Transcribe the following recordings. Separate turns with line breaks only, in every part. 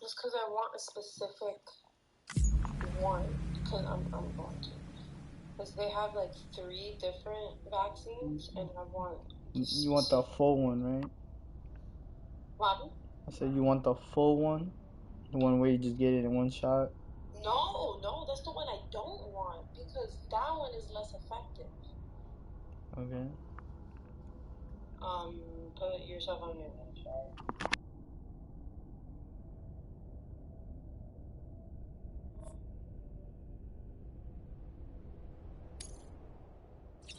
Just because I want a specific one, because I'm going to. Because they have like 3 different vaccines, and I want.
You want the full one, right?
What?
I said you want the full one, the one where you just get it in one shot.
No, that's the one I don't want because that one is less effective.
Okay.
Put yourself on mute.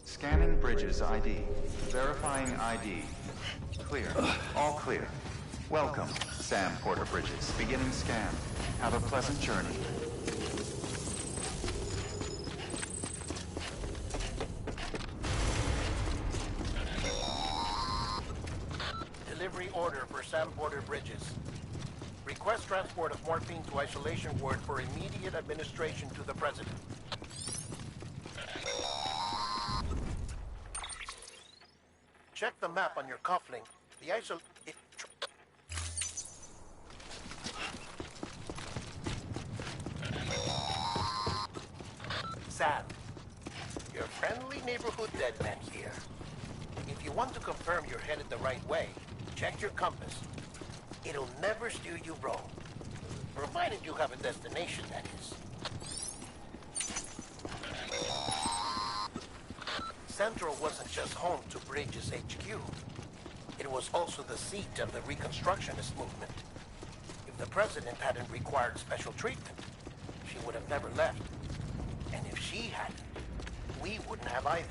Scanning Bridges ID. Verifying ID. Clear. All clear. Welcome, Sam Porter Bridges. Beginning scan. Have a pleasant journey.
Delivery order for Sam Porter Bridges. Request transport of morphine to isolation ward for immediate administration to the President. Check the map on your cufflink. The Sam, your friendly neighborhood deadman here. If you want to confirm you're headed the right way, check your compass. It'll never steer you wrong. Provided you have a destination, that is. Central wasn't just home to Bridges HQ. It was also the seat of the Reconstructionist movement. If the President hadn't required special treatment, she would have never left. And if she hadn't, we wouldn't have either.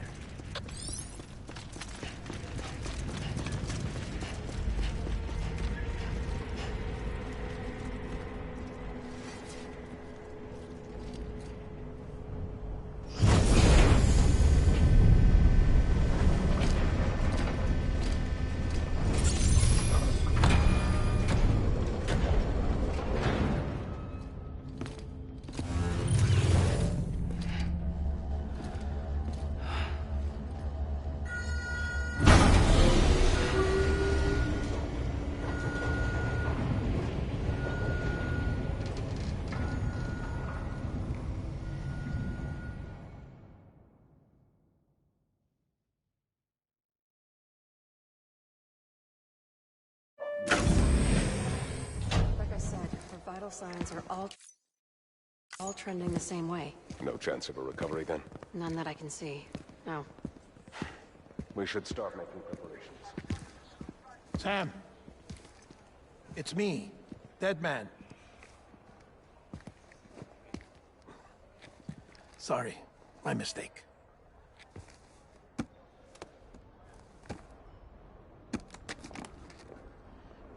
Like I said, her vital signs are all trending the same way.
No chance of a recovery then?
None that I can see. No.
We should start making preparations.
Sam. It's me, Deadman. Sorry, my mistake.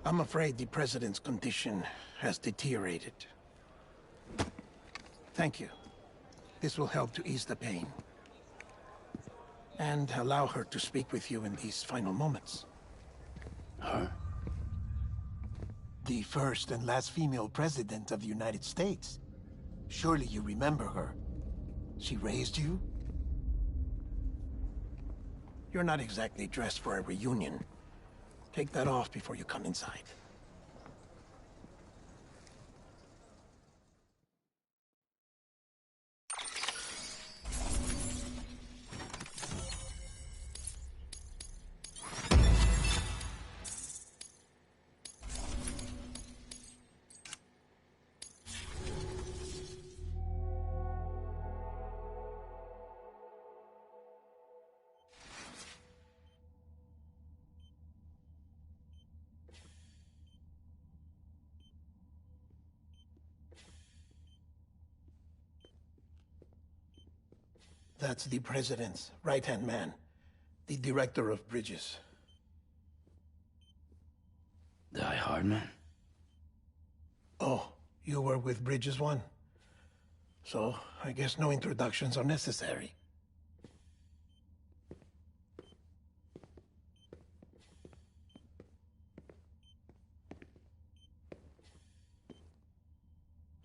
I'm afraid the President's condition has deteriorated. Thank you. This will help to ease the pain. And allow her to speak with you in these final moments.
Her?
The first and last female president of the United States. Surely you remember her. She raised you? You're not exactly dressed for a reunion. Take that off before you come inside. That's the President's right-hand man, the Director of Bridges.
Die Hardman?
Oh, you were with Bridges 1? So, I guess no introductions are necessary.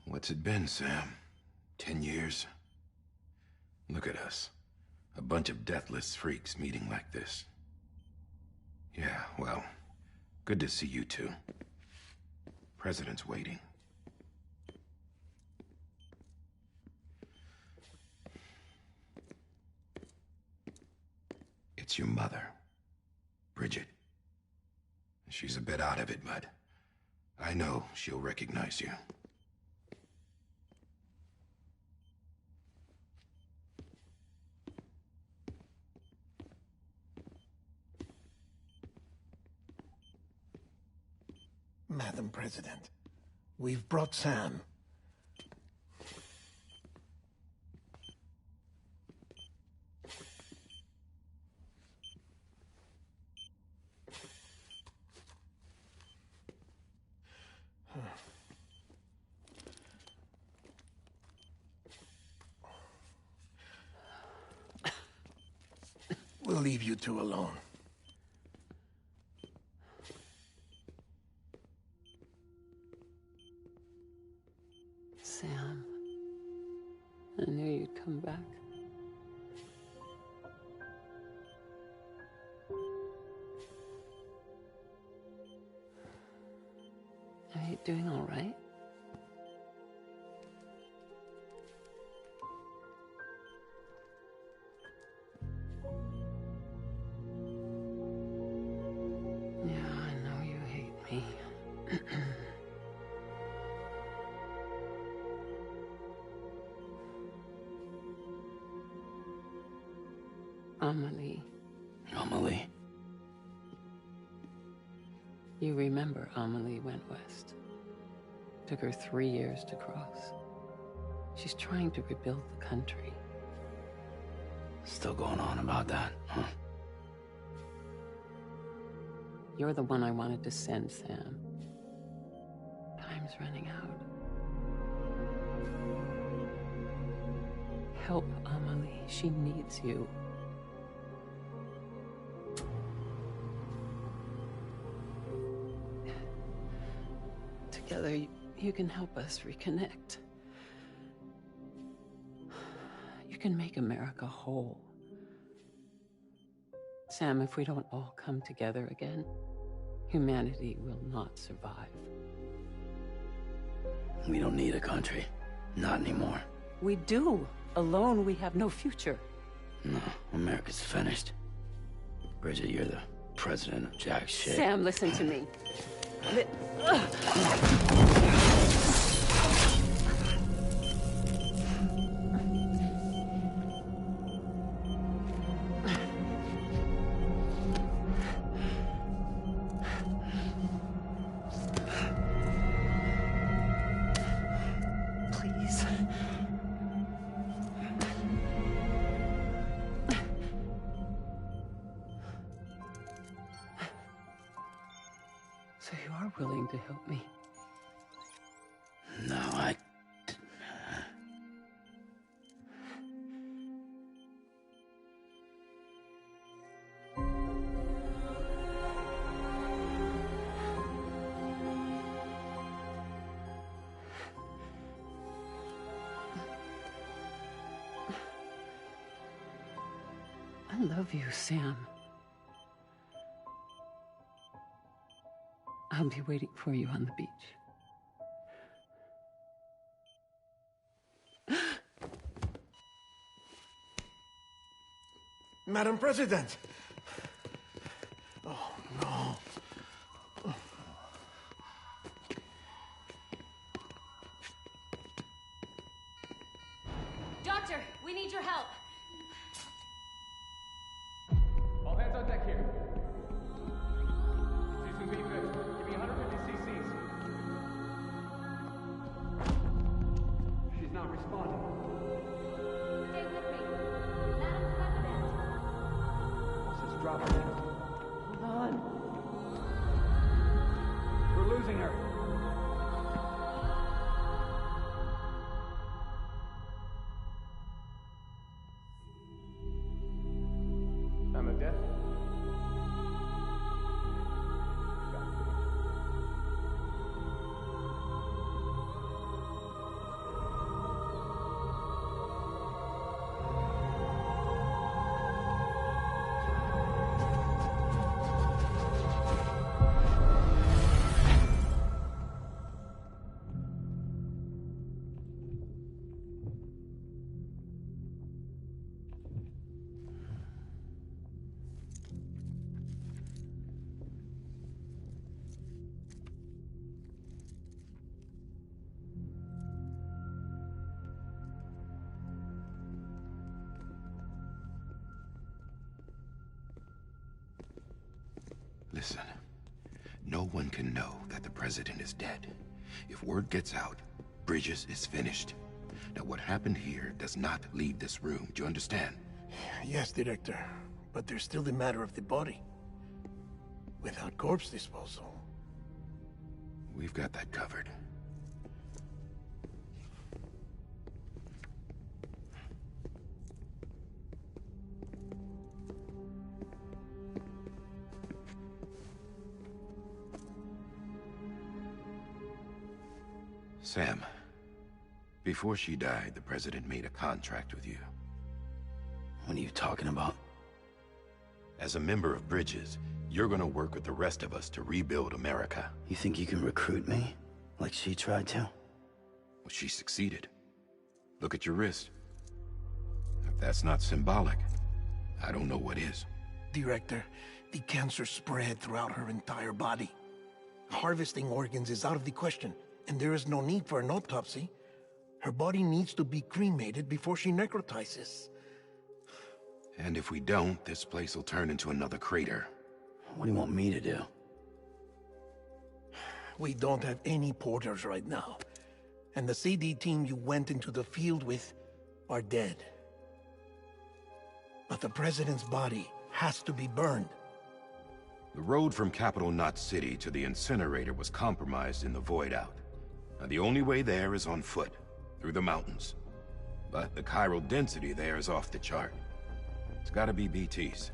What's it been, Sam? 10 years? Look at us. A bunch of deathless freaks meeting like this. Yeah, well, good to see you two. President's waiting. It's your mother, Bridget. She's a bit out of it, but I know she'll recognize you.
Madam President, we've brought Sam. We'll leave you two alone.
Sam, I knew you'd come back. Are you doing all right? Yeah, I know you hate me. Amelie.
Amelie?
You remember Amelie went west. Took her 3 years to cross. She's trying to rebuild the country.
Still going on about that, huh?
You're the one I wanted to send, Sam. Time's running out. Help Amelie. She needs you. Together, you can help us reconnect. You can make America whole. Sam, if we don't all come together again, humanity will not survive.
We don't need a country. Not anymore.
We do. Alone, we have no future.
No, America's finished. Bridget, you're the president of jack shit.
Sam, listen to me. Please. So you are willing to help me?
No, I...
I love you, Sam. I'll be waiting for you on the beach.
Madam President! Oh, no.
Doctor, we need your help.
All hands on deck here. Season B fixed. Give me 150 cc's. She's not responding.
Stay with me. Madam President.
Pulse is dropping.
Hold on.
We're losing her. Time of death?
Listen, no one can know that the president is dead. If word gets out, Bridges is finished. Now, what happened here does not leave this room. Do you understand?
Yes, Director. But there's still the matter of the body. Without corpse disposal.
We've got that covered. Sam, before she died, the president made a contract with you.
What are you talking about?
As a member of Bridges, you're gonna work with the rest of us to rebuild America.
You think you can recruit me? Like she tried to?
Well, she succeeded. Look at your wrist. If that's not symbolic, I don't know what is.
Director, the cancer spread throughout her entire body. Harvesting organs is out of the question, and there is no need for an autopsy. Her body needs to be cremated before she necrotizes.
And if we don't, this place will turn into another crater.
What do you want me to do?
We don't have any porters right now. And the CD team you went into the field with are dead. But the president's body has to be burned.
The road from Capital Knot City to the incinerator was compromised in the void out. Now, the only way there is on foot, through the mountains. But the chiral density there is off the chart. It's gotta be BT's.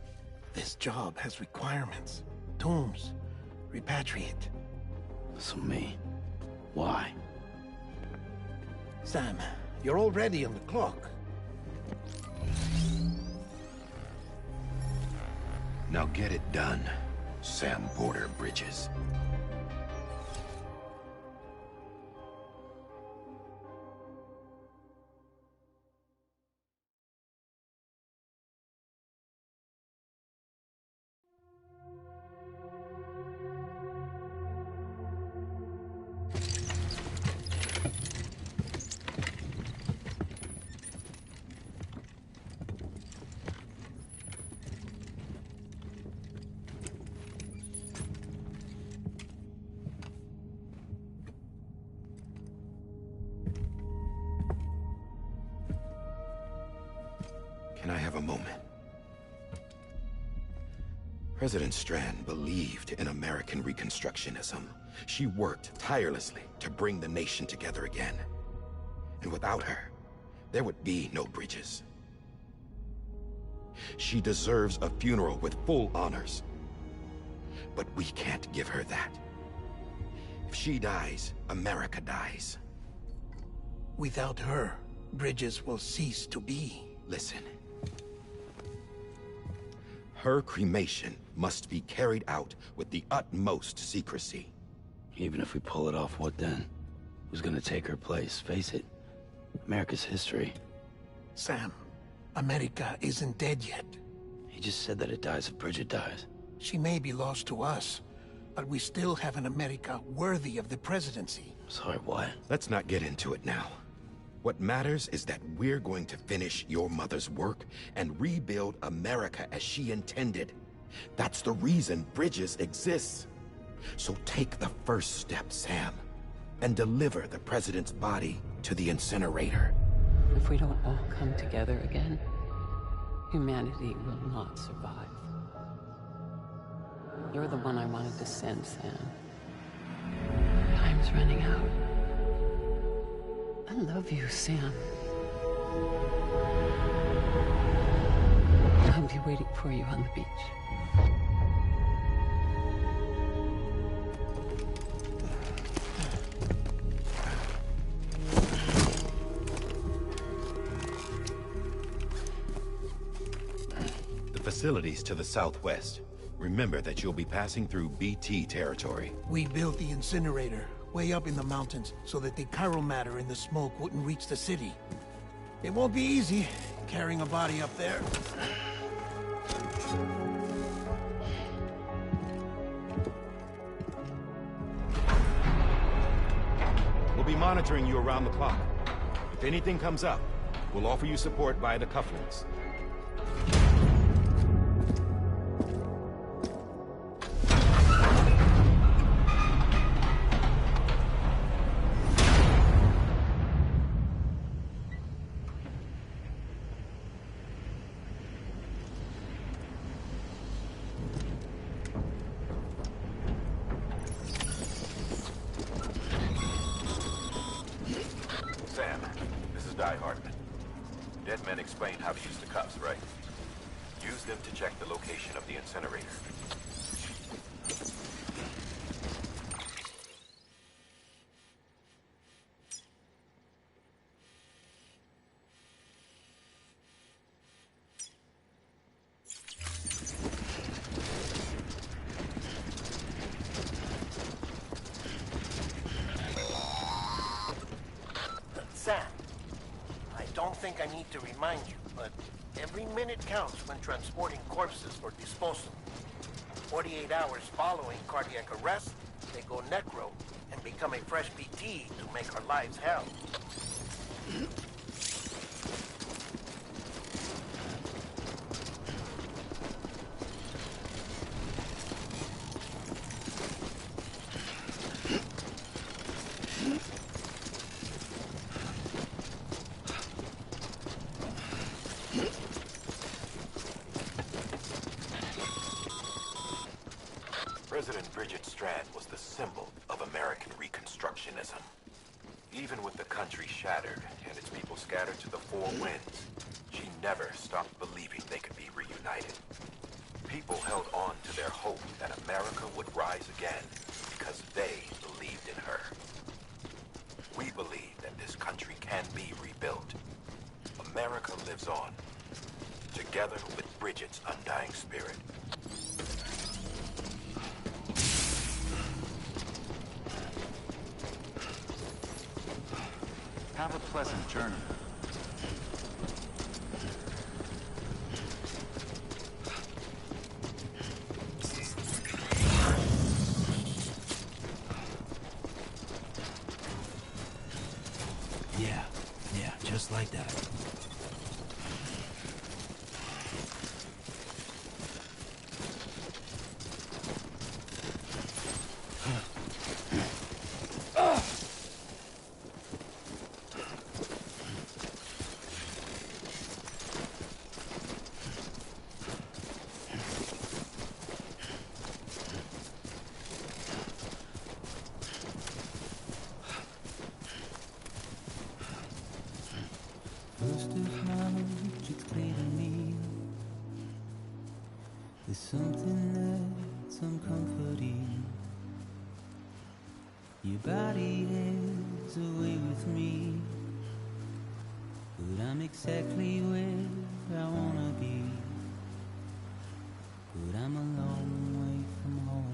This job has requirements. Tombs. Repatriate.
So me. Why?
Sam, you're already on the clock.
Now get it done, Sam Porter Bridges. Can I have a moment? President Strand believed in American Reconstructionism. She worked tirelessly to bring the nation together again. And without her, there would be no Bridges. She deserves a funeral with full honors. But we can't give her that. If she dies, America dies.
Without her, Bridges will cease to be.
Listen. Her cremation must be carried out with the utmost secrecy.
Even if we pull it off, what then? Who's gonna take her place? Face it, America's history.
Sam, America isn't dead yet.
He just said that it dies if Bridget dies.
She may be lost to us, but we still have an America worthy of the presidency.
Sorry, what?
Let's not get into it now. What matters is that we're going to finish your mother's work and rebuild America as she intended. That's the reason Bridges exists. So take the first step, Sam, and deliver the president's body to the incinerator.
If we don't all come together again, humanity will not survive. You're the one I wanted to send, Sam. Time's running out. I love you, Sam. I'll be waiting for you on the beach.
The facilities to the southwest. Remember that you'll be passing through BT territory.
We built the incinerator way up in the mountains so that the chiral matter in the smoke wouldn't reach the city. It won't be easy carrying a body up there.
We'll be monitoring you around the clock. If anything comes up, we'll offer you support via the cufflinks. men explained how to use the cuffs, right? Use them to check the location of the incinerator.
Sam, I don't think I need to remind you, but every minute counts when transporting corpses for disposal. 48 hours following cardiac arrest, they go necro and become a fresh PT to make our lives hell.
President Bridget Strand was the symbol of American Reconstructionism. Even with the country shattered and its people scattered to the four winds, she never stopped believing they could be reunited. People held on to their hope that America would rise again because they believed in her. We believe that this country can be rebuilt. America lives on, together with Bridget's undying spirit.
Have a pleasant journey.
Yeah, just like that.
First of March, it's clear to me there's something that's uncomforting. Your body is away with me, but I'm exactly where I wanna be. But I'm a long way from home.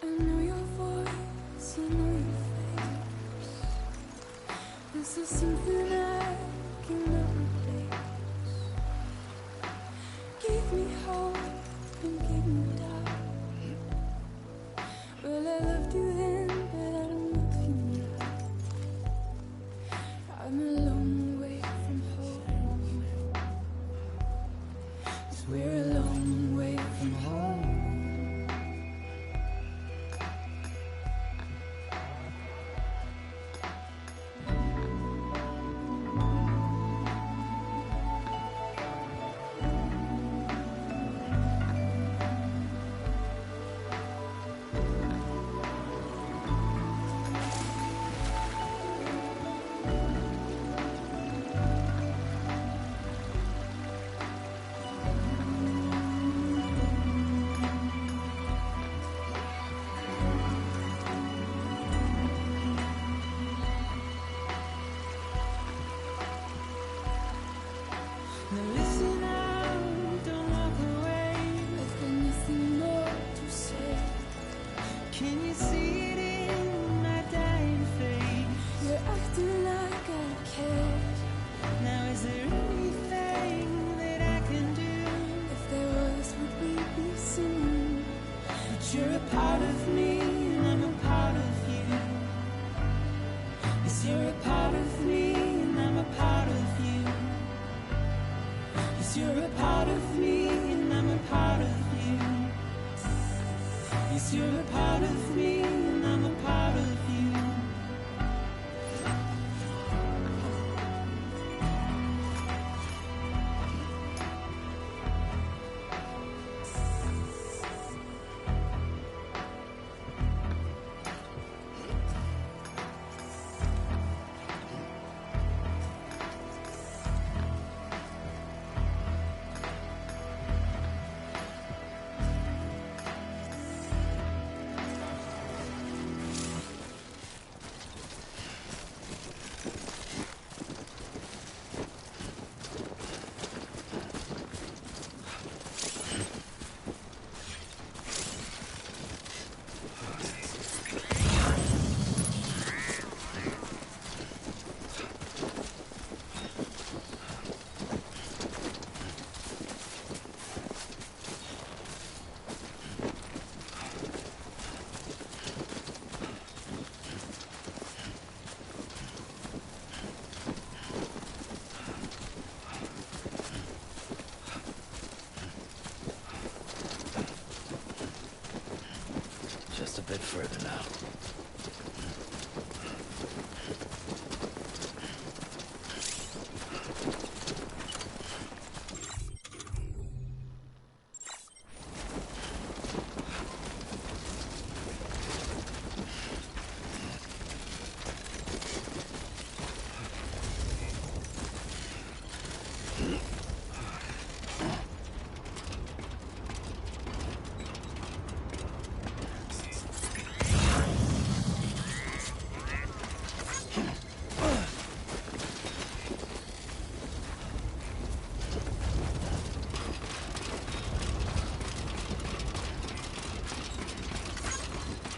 I know your voice, I know your face. This is something I cannot replace. Give me hope and give me doubt. Well, I loved you then, but I don't love you now. I'm a long way from home. 'Cause we're a long way from home.
Now listen out, don't walk away.
I've got nothing more to say.
Can you see it in my dying face?
You're acting like I care.
Now is there anything that I can do?
If there was, would we be singing?
But you're a part of me and I'm a part of you. Yes, you're a part of me and I'm a part of you. Yes, you're a part of me and I'm a part of you. Yes, you're a part of me and I'm a part of you.
bit further now.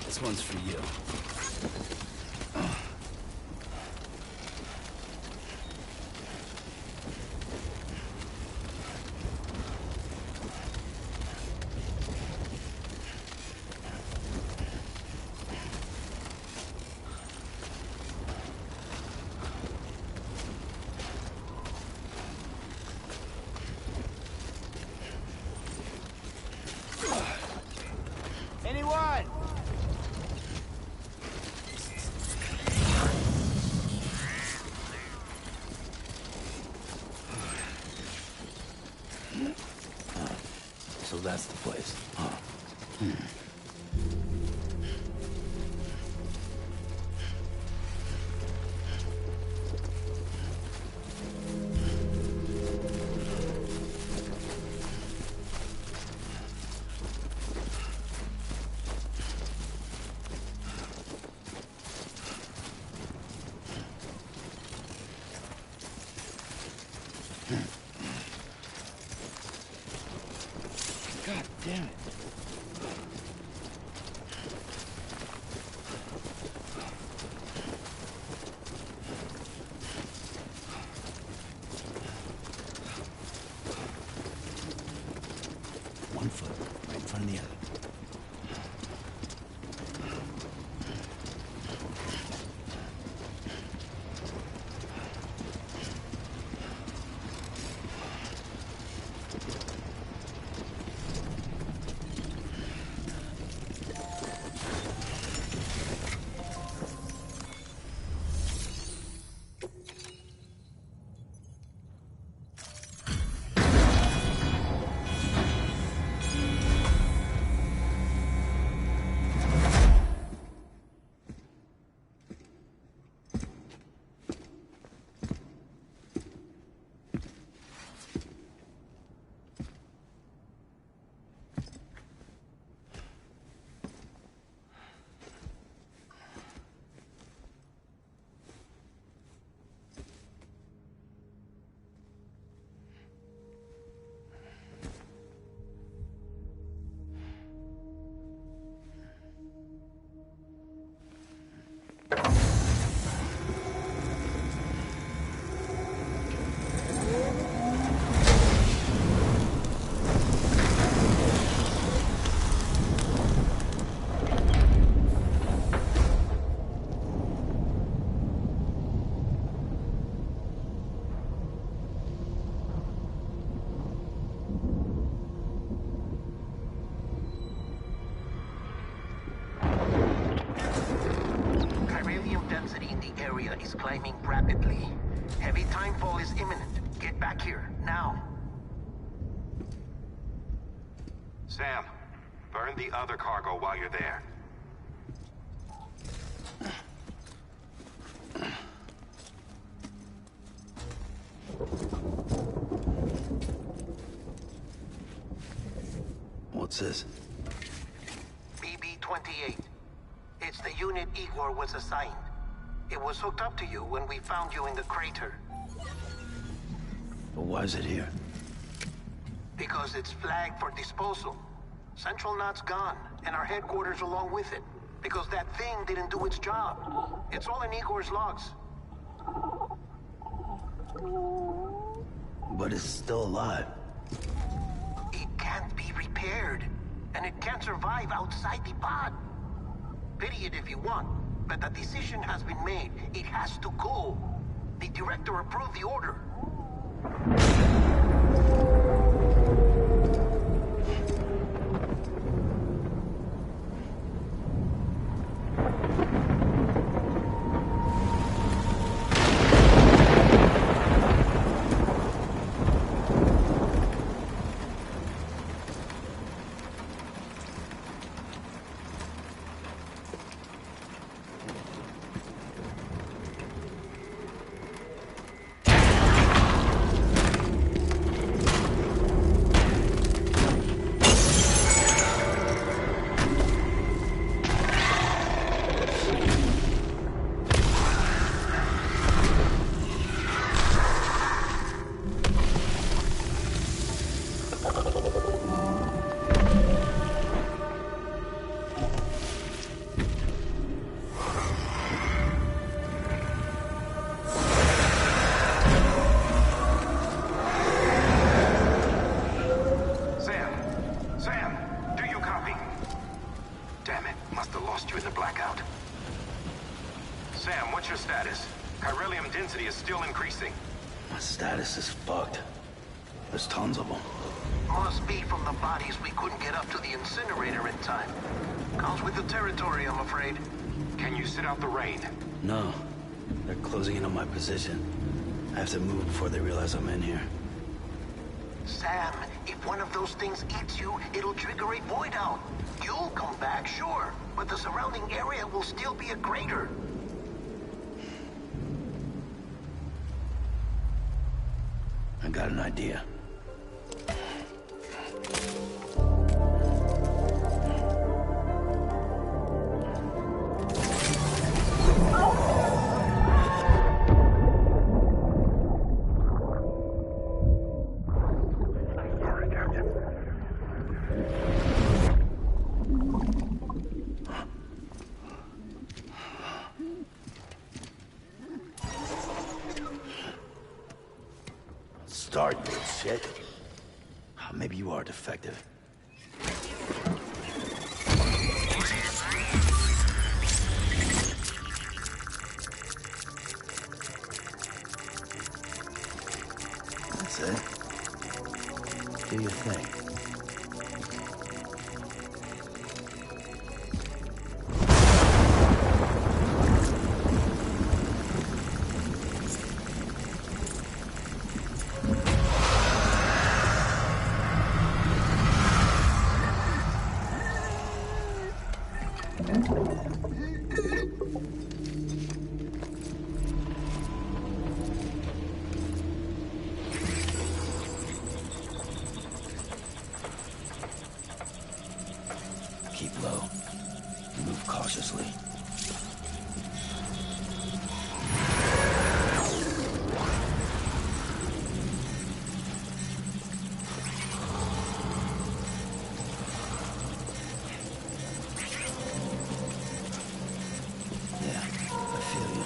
This one's for you.
Anyone?
So that's the place, huh?
God damn it.
One foot right in front of the other.
Is climbing rapidly. Heavy timefall is imminent. Get back here, now.
Sam, burn the other cargo while you're there.
What's this?
BB-28. It's the unit Igor was assigned. It was hooked up to you when we found you in the crater.
But why is it here?
Because it's flagged for disposal. Central Knot's gone, and our headquarters along with it. Because that thing didn't do its job. It's all in Igor's logs.
But it's still alive.
It can't be repaired, and it can't survive outside the pod. Pity it if you want. But the decision has been made. It has to go. The director approved the order.
blackout. Sam, what's your status? Chiralium density is still increasing.
My status is fucked. There's tons of them.
Must be from the bodies we couldn't get up to the incinerator in time. Comes with the territory, I'm afraid.
Can you sit out the rain?
No. They're closing in on my position. I have to move before they realize I'm in here.
Sam, if one of those things eats you, it'll trigger a void out. You'll come back, sure, but the surrounding area will still be a crater.
I got an idea. Start, you shit. Maybe you are defective. That's it. Do your thing. Keep low. Move cautiously. Yeah, I feel you.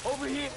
Over here.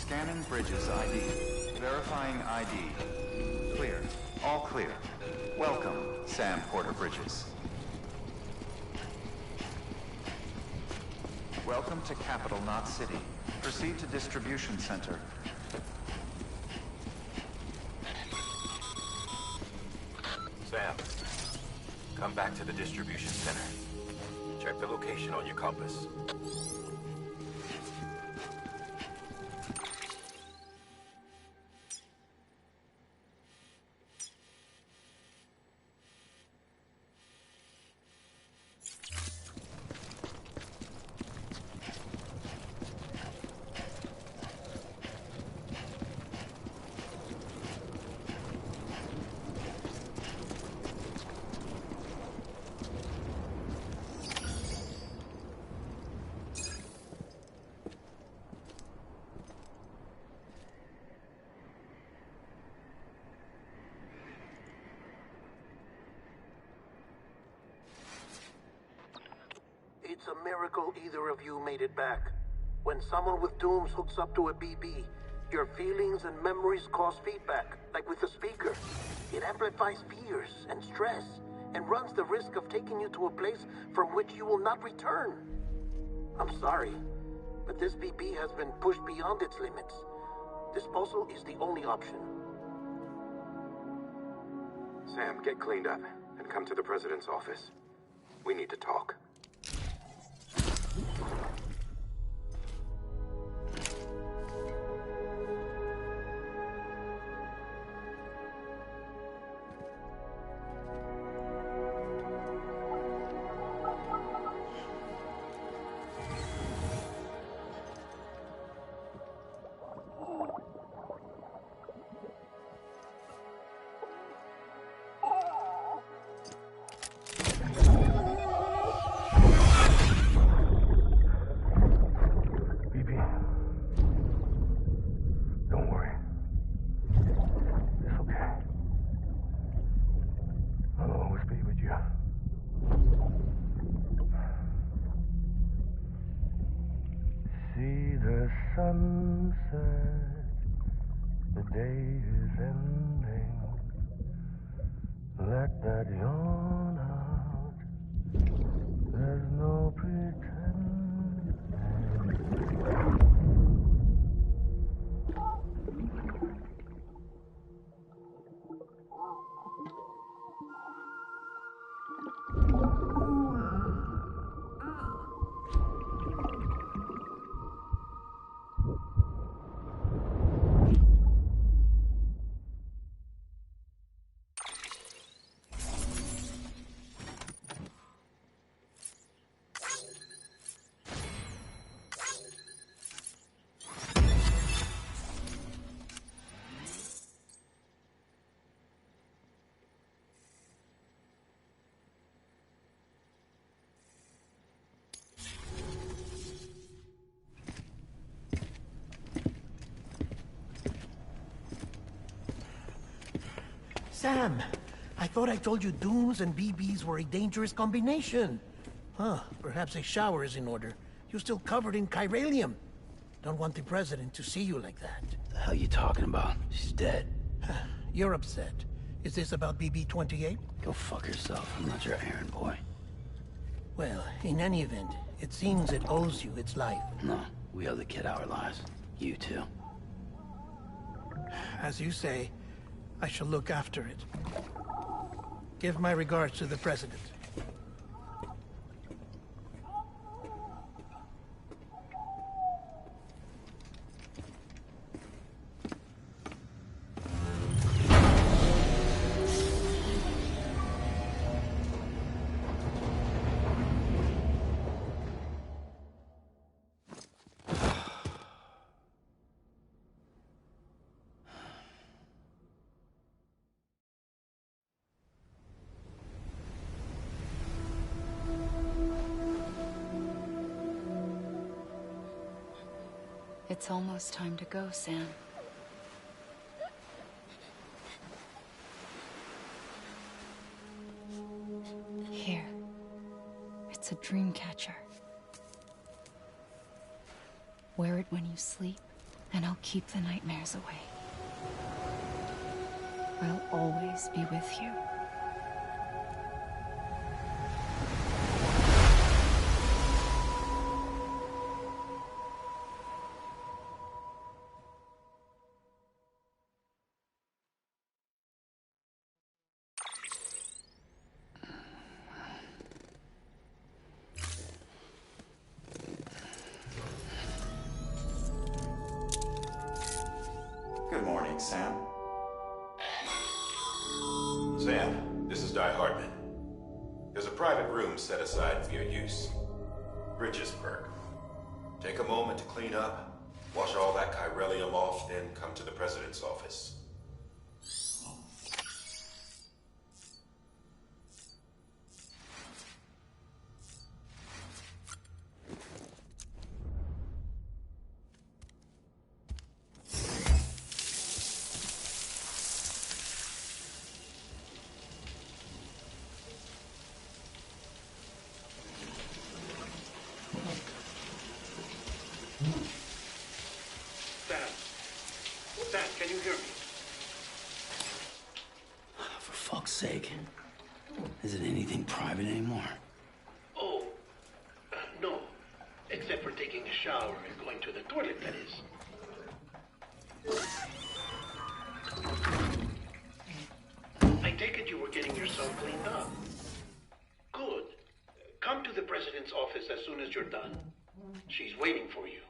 Scanning Bridges ID. Verifying ID. Clear. All clear. Welcome, Sam Porter Bridges. Welcome to Capital Knot City. Proceed to Distribution Center.
Sam, come back to the distribution center. Check the location on your compass.
It's a miracle either of you made it back. When someone with Dooms hooks up to a BB, your feelings and memories cause feedback, like with a speaker. It amplifies fears and stress, and runs the risk of taking you to a place from which you will not return. I'm sorry, but this BB has been pushed beyond its limits. Disposal is the only option.
Sam, get cleaned up and come to the President's office. We need to talk.
Sunset, the day is ending. Let that yawn out. There's no pretending.
Sam, I thought I told you Dooms and BBs were a dangerous combination. Huh, perhaps a shower is in order. You're still covered in chiralium. Don't want the President to see you like that.
The hell you talking about? She's dead.
You're upset. Is this about BB-28?
Go fuck yourself. I'm not your errand boy.
Well, in any event, it seems it owes you its life.
No, we owe the kid our lives. You too.
As you say, I shall look after it. Give my regards to the President.
It's almost time to go, Sam. Here. It's a dream catcher. Wear it when you sleep, and I'll keep the nightmares away. I'll always be with you.
Good morning, Sam.
Sam, this is Di Hartman. There's a private room set aside for your use. Bridges perk. Take a moment to clean up, wash all that chiralium off, then come to the president's office.
Sam, can you hear me?
For fuck's sake. Is it anything private anymore?
Oh, no. Except for taking a shower and going to the toilet, that is. I take it you were getting yourself cleaned up. Good. Come to the president's office as soon as you're done. She's waiting for you.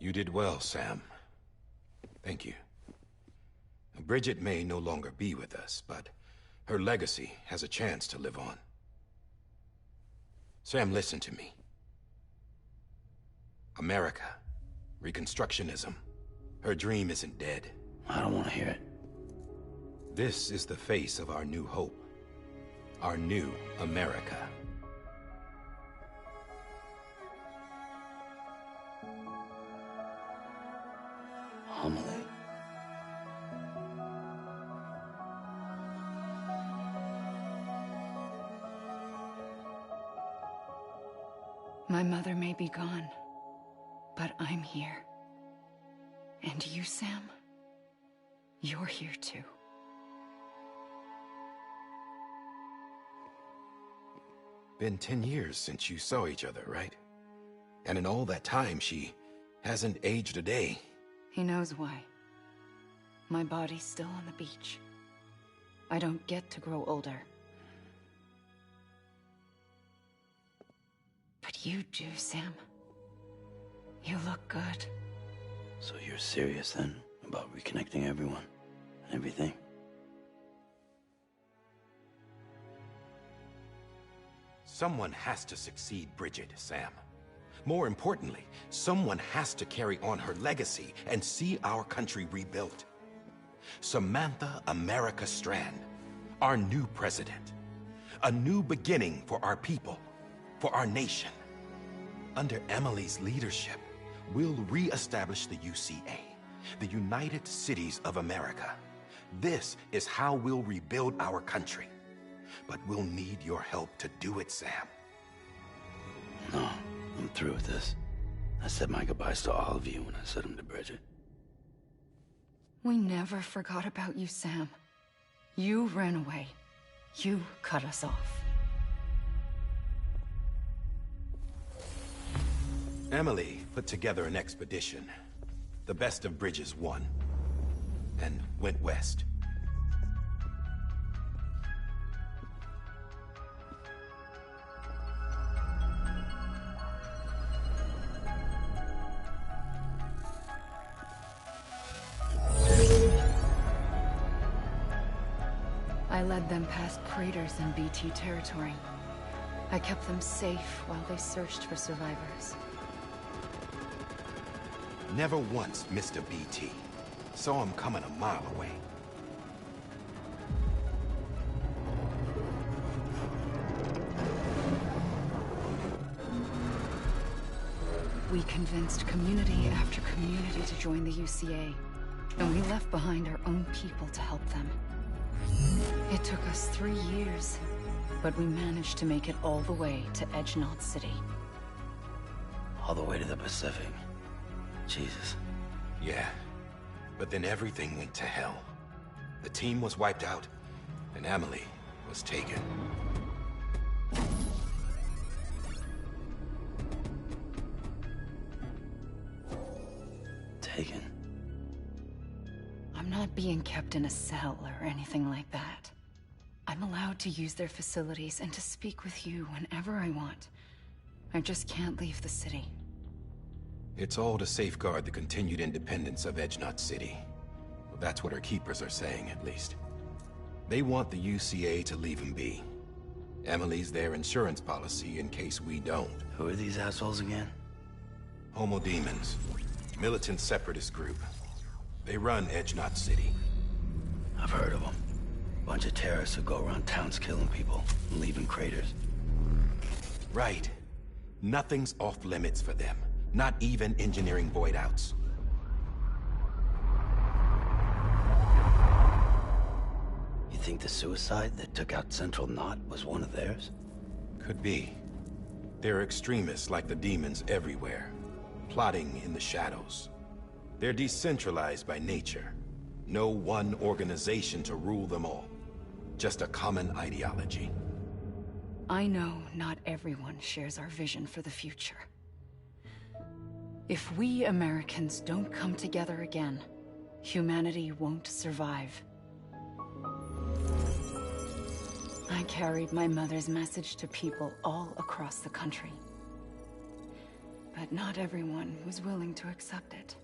You did well, Sam. Thank you. Bridget may no longer be with us, but her legacy has a chance to live on. Sam, listen to me. America, Reconstructionism, her dream isn't dead.
I don't want to hear it.
This is the face of our new hope. Our new America.
Amelie.
My mother may be gone, but I'm here. And you, Sam? You're here too.
Been 10 years since you saw each other, right? And in all that time, she hasn't aged a day.
He knows why. My body's still on the beach. I don't get to grow older. But you do, Sam. You look good.
So you're serious then about reconnecting everyone and everything?
Someone has to succeed Bridget, Sam. More importantly, someone has to carry on her legacy and see our country rebuilt. Samantha America Strand, our new president. A new beginning for our people, for our nation. Under Emily's leadership, we'll re-establish the UCA, the United Cities of America. This is how we'll rebuild our country. But we'll need your help to do it, Sam.
No, I'm through with this. I said my goodbyes to all of you when I said them to Bridget.
We never forgot about you, Sam. You ran away. You cut us off.
Emily put together an expedition. The best of Bridges won, and went west.
I led them past craters in BT territory. I kept them safe while they searched for survivors.
Never once missed a BT. Saw him coming a mile away.
We convinced community after community to join the UCA, and we left behind our own people to help them. It took us 3 years, but we managed to make it all the way to Edge-Knot City.
All the way to the Pacific. Jesus.
Yeah, but then everything went to hell. The team was wiped out, and Amelie was taken.
Taken?
I'm not being kept in a cell or anything like that. I'm allowed to use their facilities and to speak with you whenever I want. I just can't leave the city.
It's all to safeguard the continued independence of Edge-Knot City. Well, that's what our keepers are saying, at least. They want the UCA to leave him be. Amelie's their insurance policy in case we don't.
Who are these assholes again?
Homo Demons. Militant separatist group. They run Edge-Knot City.
I've heard of them. Bunch of terrorists who go around towns killing people and leaving craters.
Right. Nothing's off limits for them. Not even engineering void outs.
You think the suicide that took out Central Knot was one of theirs?
Could be. There are extremists like the demons everywhere, plotting in the shadows. They're decentralized by nature. No one organization to rule them all. Just a common ideology.
I know not everyone shares our vision for the future. If we Americans don't come together again, humanity won't survive. I carried my mother's message to people all across the country. But not everyone was willing to accept it.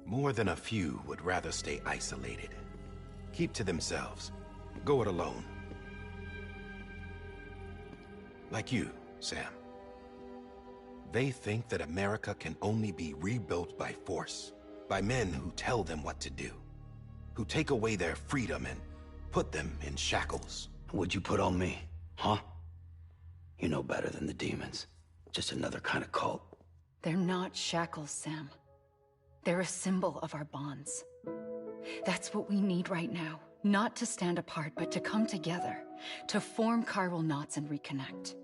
More than a few would rather stay isolated. Keep to themselves. Go it alone. Like you, Sam. They think that America can only be rebuilt by force, by men who tell them what to do, who take away their freedom and put them in shackles.
What'd you put on me, huh? You know better than the demons. Just another kind of cult.
They're not shackles, Sam. They're a symbol of our bonds. That's what we need right now. Not to stand apart, but to come together, to form chiral knots and reconnect.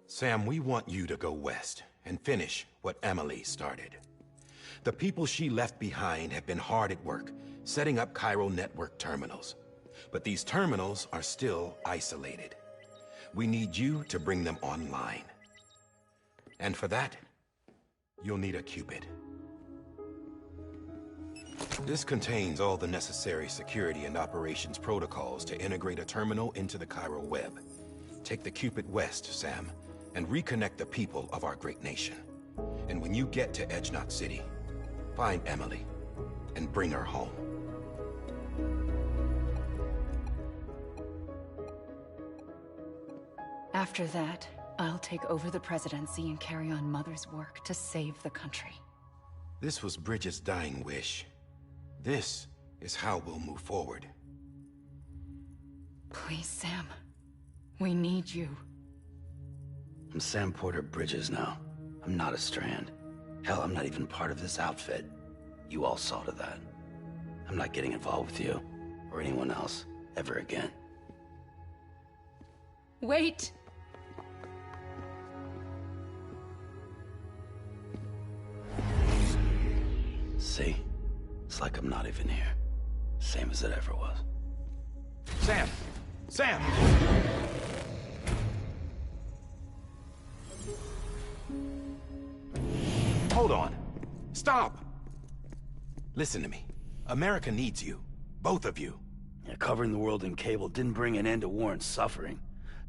Sam, we want you to go west and finish what Amelie started. The people she left behind have been hard at work, setting up chiral network terminals. But these terminals are still isolated. We need you to bring them online. And for that, you'll need a Cupid. This contains all the necessary security and operations protocols to integrate a terminal into the chiral web. Take the Cupid west, Sam, and reconnect the people of our great nation. And when you get to Edge-Knot City, find Amelie and bring her home.
After that, I'll take over the presidency and carry on Mother's work to save the country.
This was Bridget's dying wish. This is how we'll move forward.
Please, Sam. We need you.
I'm Sam Porter Bridges now. I'm not a Strand. Hell, I'm not even part of this outfit. You all saw to that. I'm not getting involved with you, or anyone else, ever again.
Wait!
See? It's like I'm not even here. Same as it ever was.
Sam! Sam! Hold on. Stop! Listen to me. America needs you. Both of you.
Yeah, covering the world in cable didn't bring an end to war and suffering.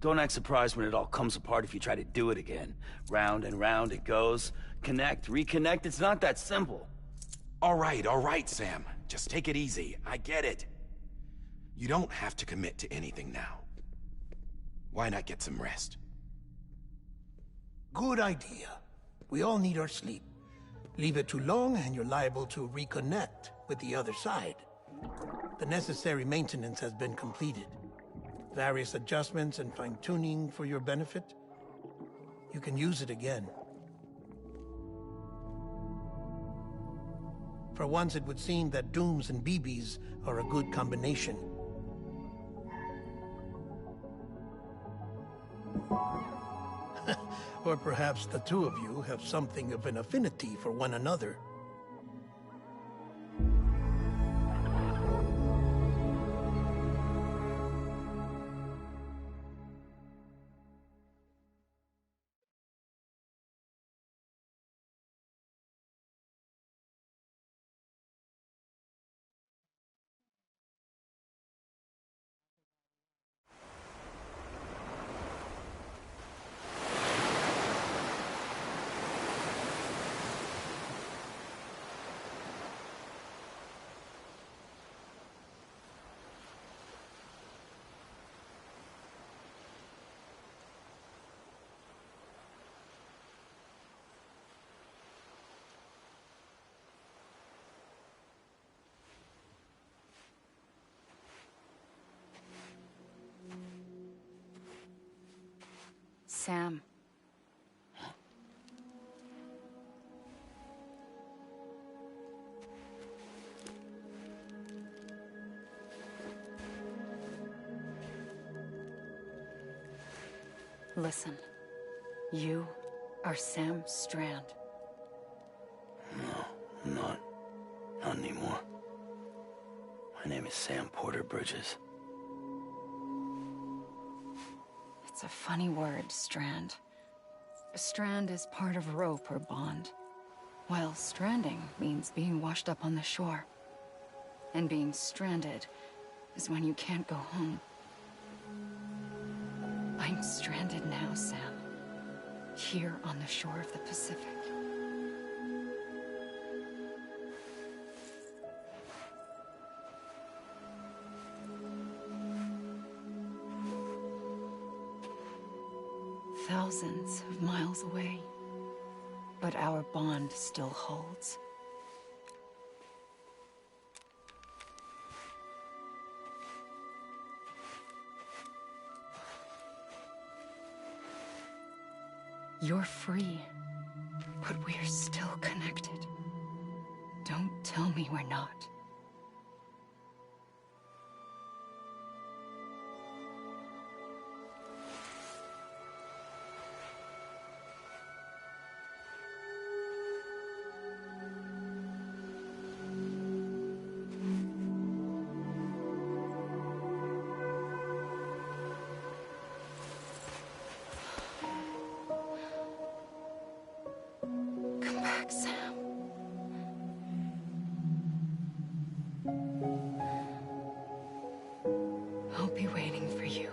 Don't act surprised when it all comes apart if you try to do it again. Round and round it goes. Connect, reconnect, it's not that simple.
All right, Sam. Just take it easy. I get it. You don't have to commit to anything now. Why not get some rest?
Good idea. We all need our sleep. Leave it too long and you're liable to reconnect with the other side. The necessary maintenance has been completed. Various adjustments and fine-tuning for your benefit. You can use it again. For once, it would seem that Dooms and BBs are a good combination. Or perhaps the two of you have something of an affinity for one another.
Sam. Listen. You are Sam Strand.
No, I'm not. Not anymore. My name is Sam Porter Bridges.
It's a funny word, Strand. A strand is part of rope or bond, while stranding means being washed up on the shore. And being stranded is when you can't go home. I'm stranded now, Sam. Here on the shore of the Pacific. Thousands of miles away, but our bond still holds. You're free, but we're still connected. Don't tell me we're not. Sam. I'll be waiting for you.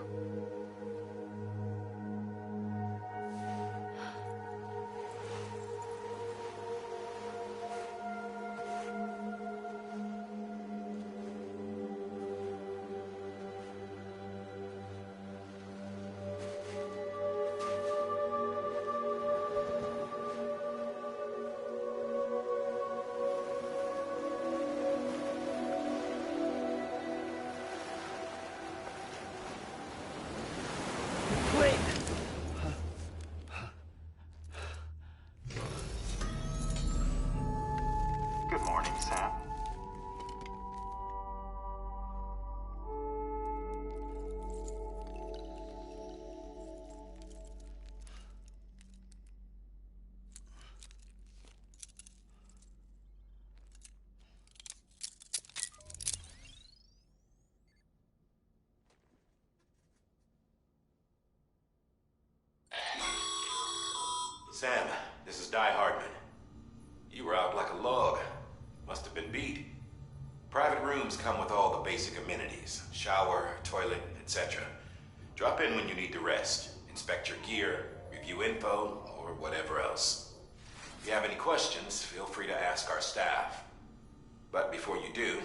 Good morning, Sam.
Sam, this is Di Hardman. You were out like a log. Must have been beat. Private rooms come with all the basic amenities. Shower, toilet, etc. Drop in when you need to rest. Inspect your gear, review info, or whatever else. If you have any questions, feel free to ask our staff. But before you do,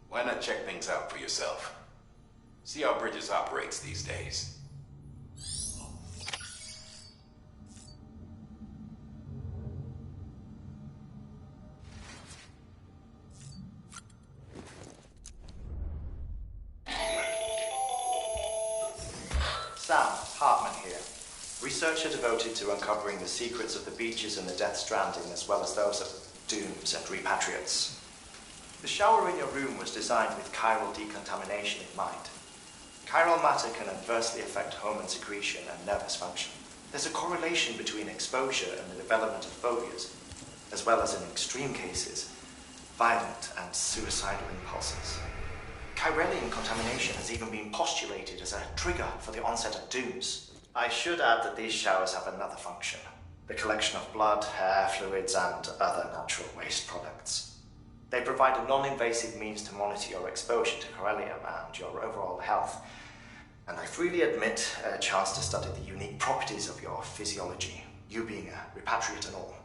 why not check things out for yourself? See how Bridges operates these days.
Sam, Hartman here. Researcher devoted to uncovering the secrets of the beaches and the Death Stranding, as well as those of Dooms and Repatriates. The shower in your room was designed with chiral decontamination in mind. Chiral matter can adversely affect hormone secretion and nervous function. There's a correlation between exposure and the development of phobias, as well as in extreme cases, violent and suicidal impulses. Chiralium contamination has even been postulated as a trigger for the onset of dooms. I should add that these showers have another function: the collection of blood, hair, fluids, and other natural waste products. They provide a non-invasive means to monitor your exposure to chiralium and your overall health, and I freely admit a chance to study the unique properties of your physiology, you being a repatriate and all.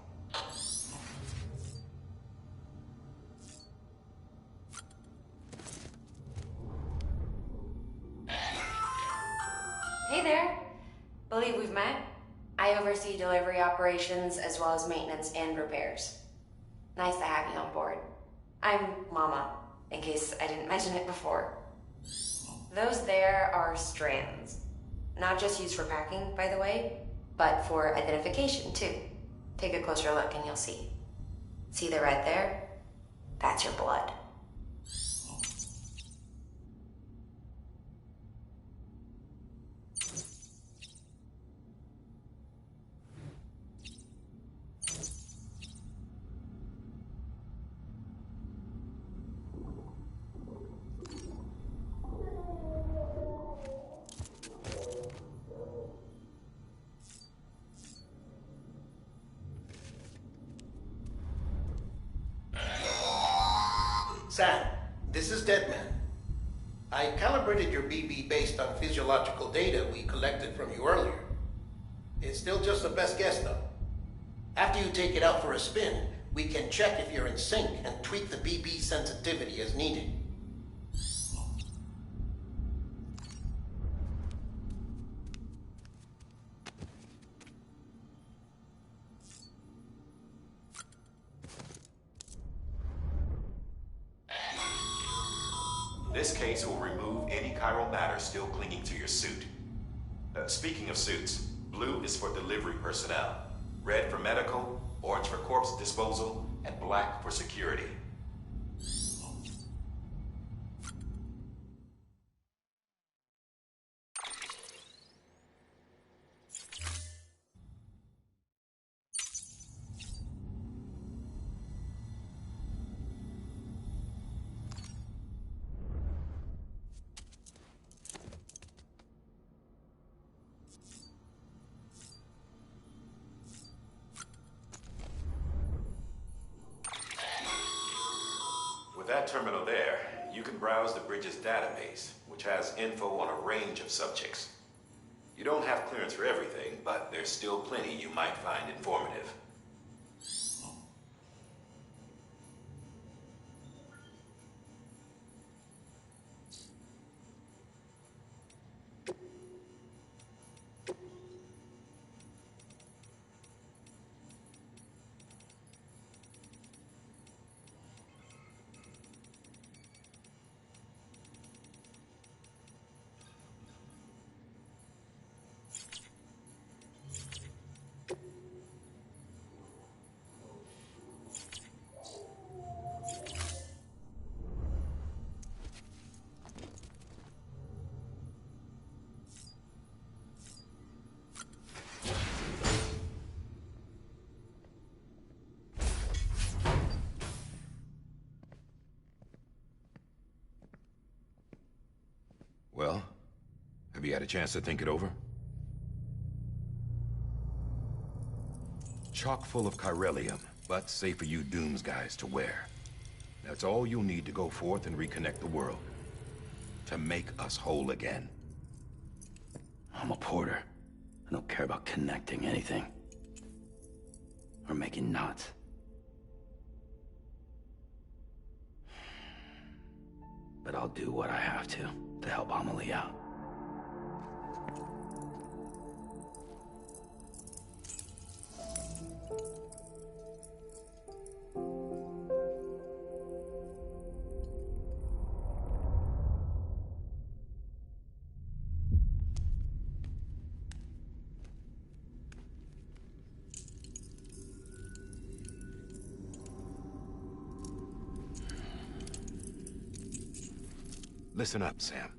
Hey there. Believe we've met. I oversee delivery operations as well as maintenance and repairs. Nice to have you on board. I'm Mama, in case I didn't mention it before. Those there are strands. Not just used for packing, by the way, but for identification too. Take a closer look and you'll see. See the red there? That's your blood.
Sam, this is Deadman. I calibrated your BB based on physiological data we collected from you earlier. It's still just the best guess, though. After you take it out for a spin, we can check if you're in sync and tweak the BB sensitivity as needed.
This case will remove any chiral matter still clinging to your suit. Speaking of suits, blue is for delivery personnel, red for medical, orange for corpse disposal, and black for security. With that terminal there, you can browse the Bridges database, which has info on a range of subjects. You don't have clearance for everything, but there's still plenty you might find informative.
Well, have you had a chance to think it over? Chock full of chiralium, but safe for you Dooms guys to wear. That's all you'll need to go forth and reconnect the world. To make us whole again.
I'm a porter. I don't care about connecting anything. Or making knots. But I'll do what I have to help Amelie out.
Listen up, Sam.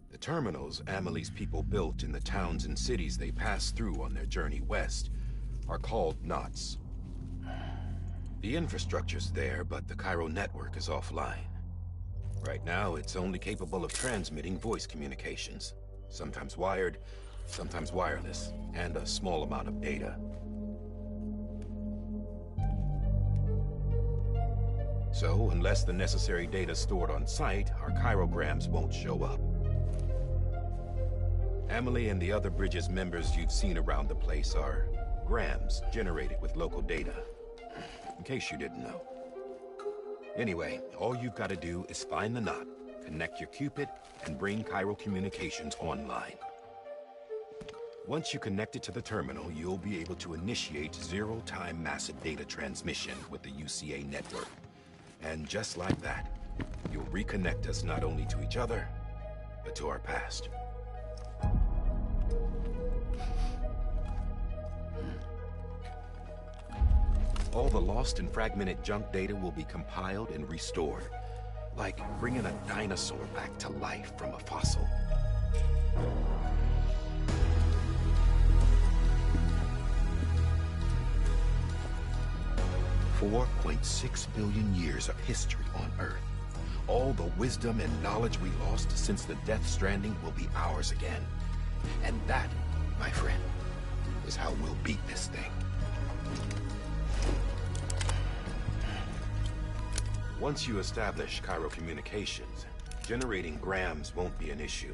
The terminals Amelie's people built in the towns and cities they passed through on their journey west are called knots. The infrastructure's there, but the Cairo network is offline. Right now, it's only capable of transmitting voice communications. Sometimes wired, sometimes wireless, and a small amount of data. So, unless the necessary data's stored on site, our chirograms won't show up. Amelie and the other Bridges members you've seen around the place are grams generated with local data. In case you didn't know. Anyway, all you've got to do is find the knot, connect your Cupid, and bring Cairo Communications online. Once you connect it to the terminal, you'll be able to initiate zero-time massive data transmission with the UCA network. And just like that, you'll reconnect us not only to each other, but to our past. All the lost and fragmented junk data will be compiled and restored, like bringing a dinosaur back to life from a fossil. $4.6 billion years of history on Earth. All the wisdom and knowledge we lost since the Death Stranding will be ours again. And that, my friend, is how we'll beat this thing. Once you establish Cairo Communications, generating grams won't be an issue.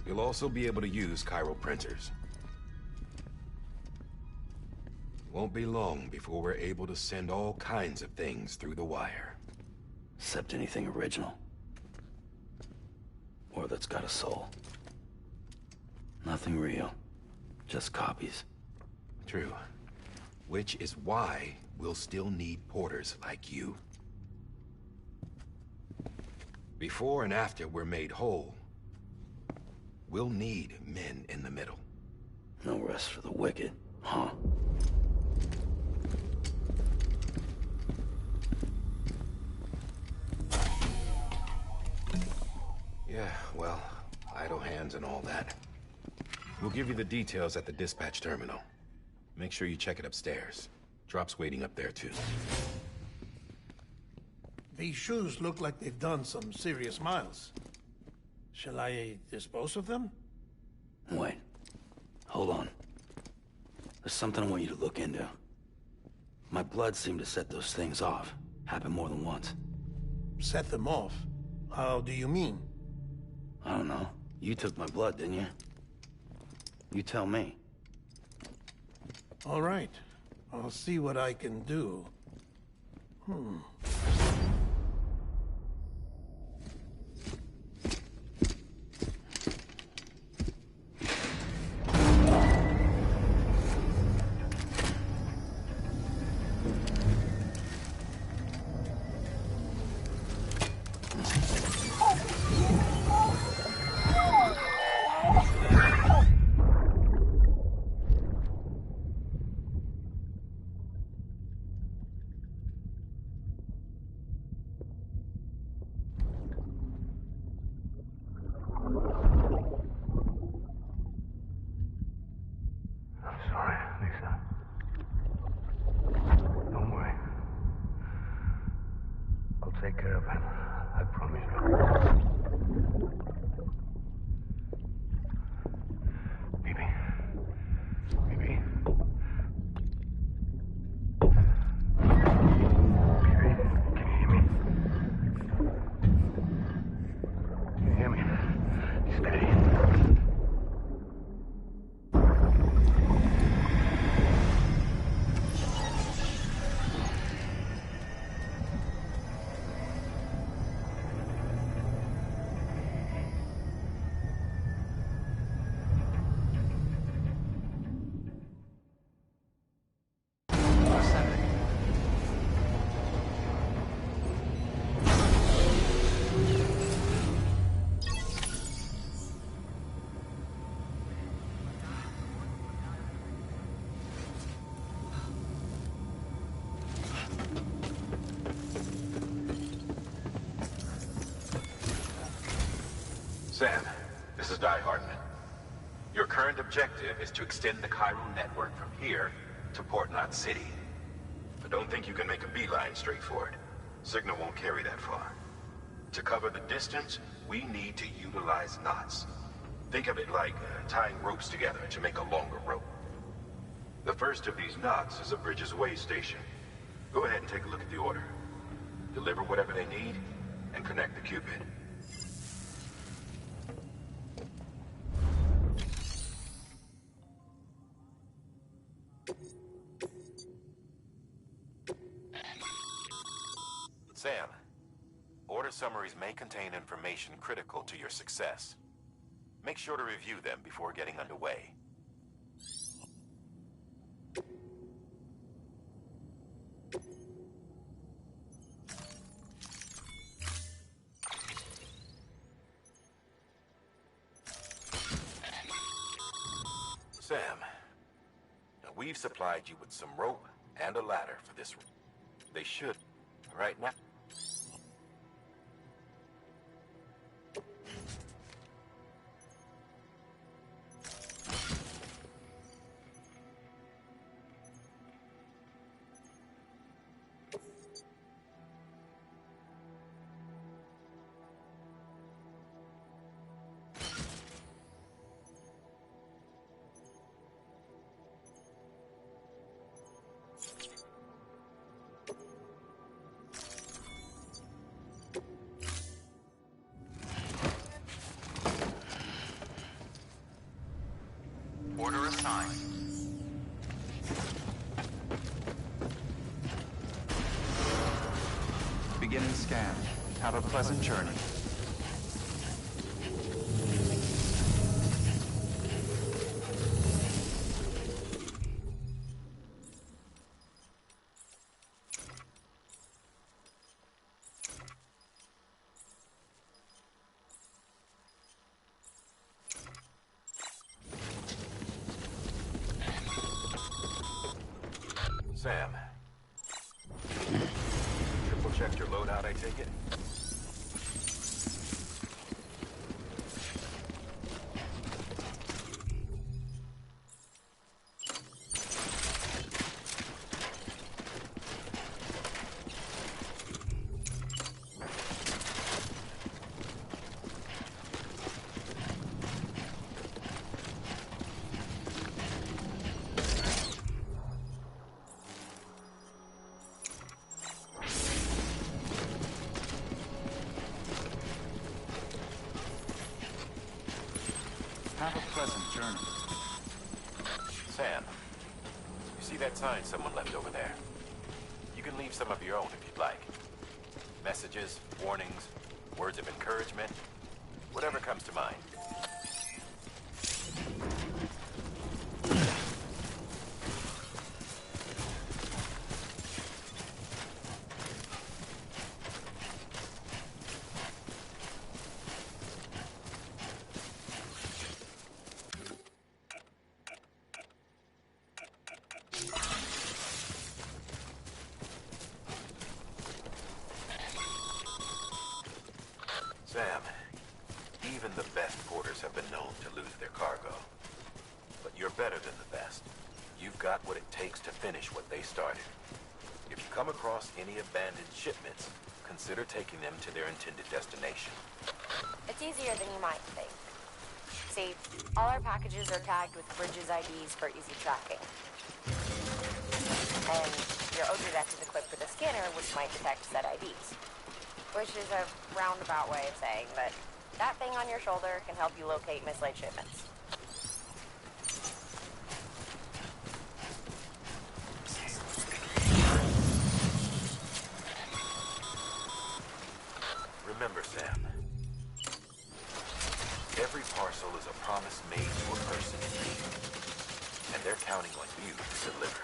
You'll also be able to use Cairo printers. Won't be long before we're able to send all kinds of things through the wire.
Except anything original. Or that's got a soul. Nothing real. Just copies.
True. Which is why we'll still need porters like you. Before and after we're made whole, we'll need men in the middle.
No rest for the wicked, huh?
Yeah, well, idle hands and all that. We'll give you the details at the dispatch terminal. Make sure you check it upstairs. Drop's waiting up there, too.
These shoes look like they've done some serious miles. Shall I dispose of them?
Wait. Hold on. There's something I want you to look into. My blood seemed to set those things off. Happened more than once.
Set them off? How do you mean?
I don't know. You took my blood, didn't you? You tell me.
All right. I'll see what I can do.
Take care of him. I promise you. Baby. Baby. Baby, can you hear me? Can you hear me? Steady.
Sam, this is Di Hartman. Your current objective is to extend the chiral network from here to Port Knot City. But don't think you can make a beeline straight for it. Signal won't carry that far. To cover the distance, we need to utilize knots. Think of it like tying ropes together to make a longer rope. The first of these knots is a Bridges way station. Go ahead and take a look at the order. Deliver whatever they need, and connect the Cupid.
Sam, order summaries may contain information critical to your success. Make sure to review them before getting underway. Sam, now we've supplied you with some rope and a ladder for this. They should, right now.
Order assigned. Beginning scan. Have a pleasant journey.
Sam. Triple checked your loadout, I take it?
Have a pleasant journey.
Sam, you see that sign someone left over there? You can leave some of your own if you'd like. Messages, warnings, words of encouragement, whatever comes to mind. Sam, even the best porters have been known to lose their cargo. But you're better than the best. You've got what it takes to finish what they started. If you come across any abandoned shipments, consider taking them to their intended destination.
It's easier than you might think. See, all our packages are tagged with Bridges IDs for easy tracking. And your Odredeck is equipped with a scanner which might detect said IDs. Which is a roundabout way of saying that that thing on your shoulder can help you locate mislaid shipments.
Remember, Sam, every parcel is a promise made to a person in need, and they're counting on you to deliver.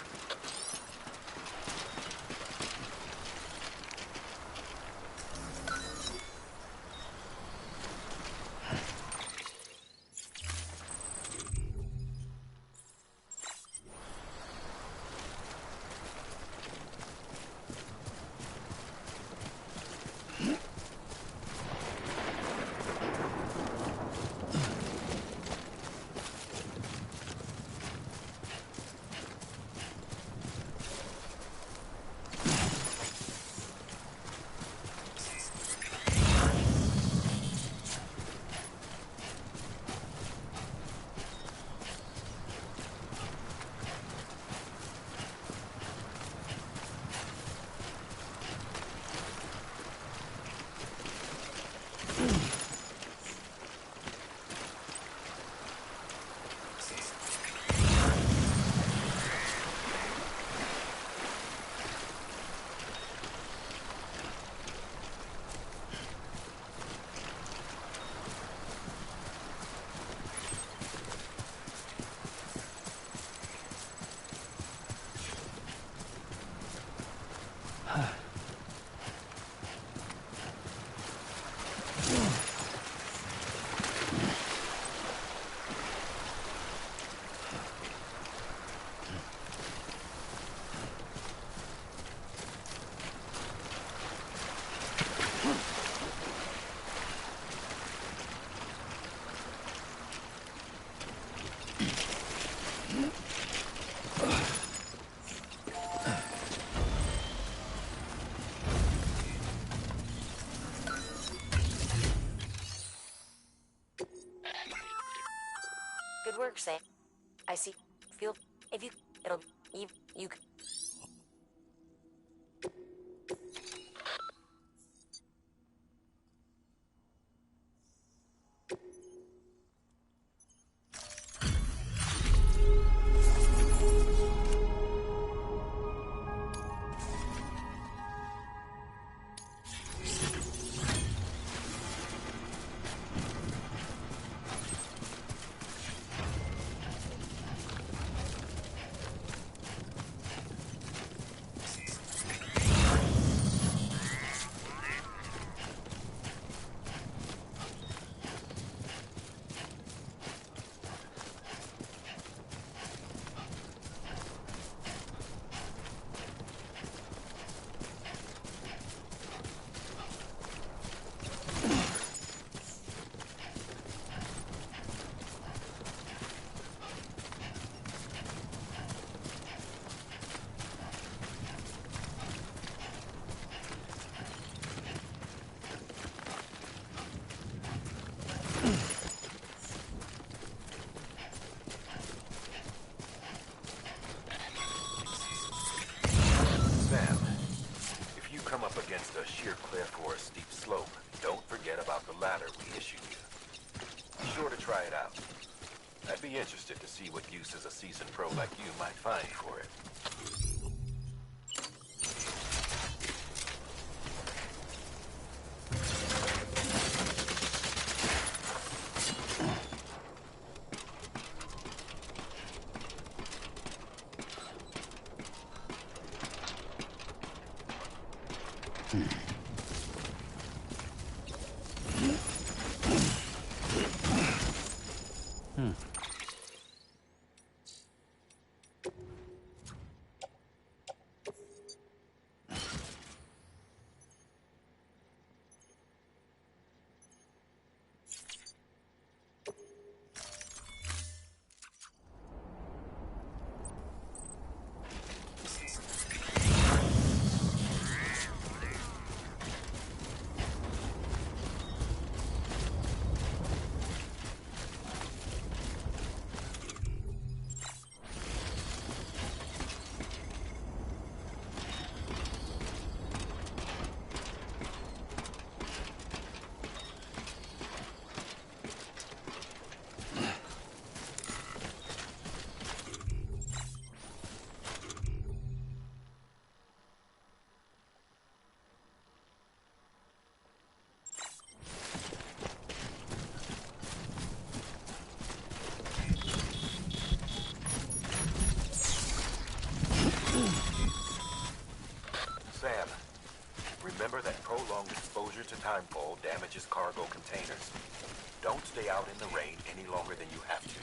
Good work, Sam. I see. Feel if you it'll you.
Against a sheer cliff or a steep slope, don't forget about the ladder we issued you. Be sure to try it out. I'd be interested to see what uses a seasoned pro like you might find for it. Sam, remember that prolonged exposure to timefall damages cargo containers. Don't stay out in the rain any longer than you have to.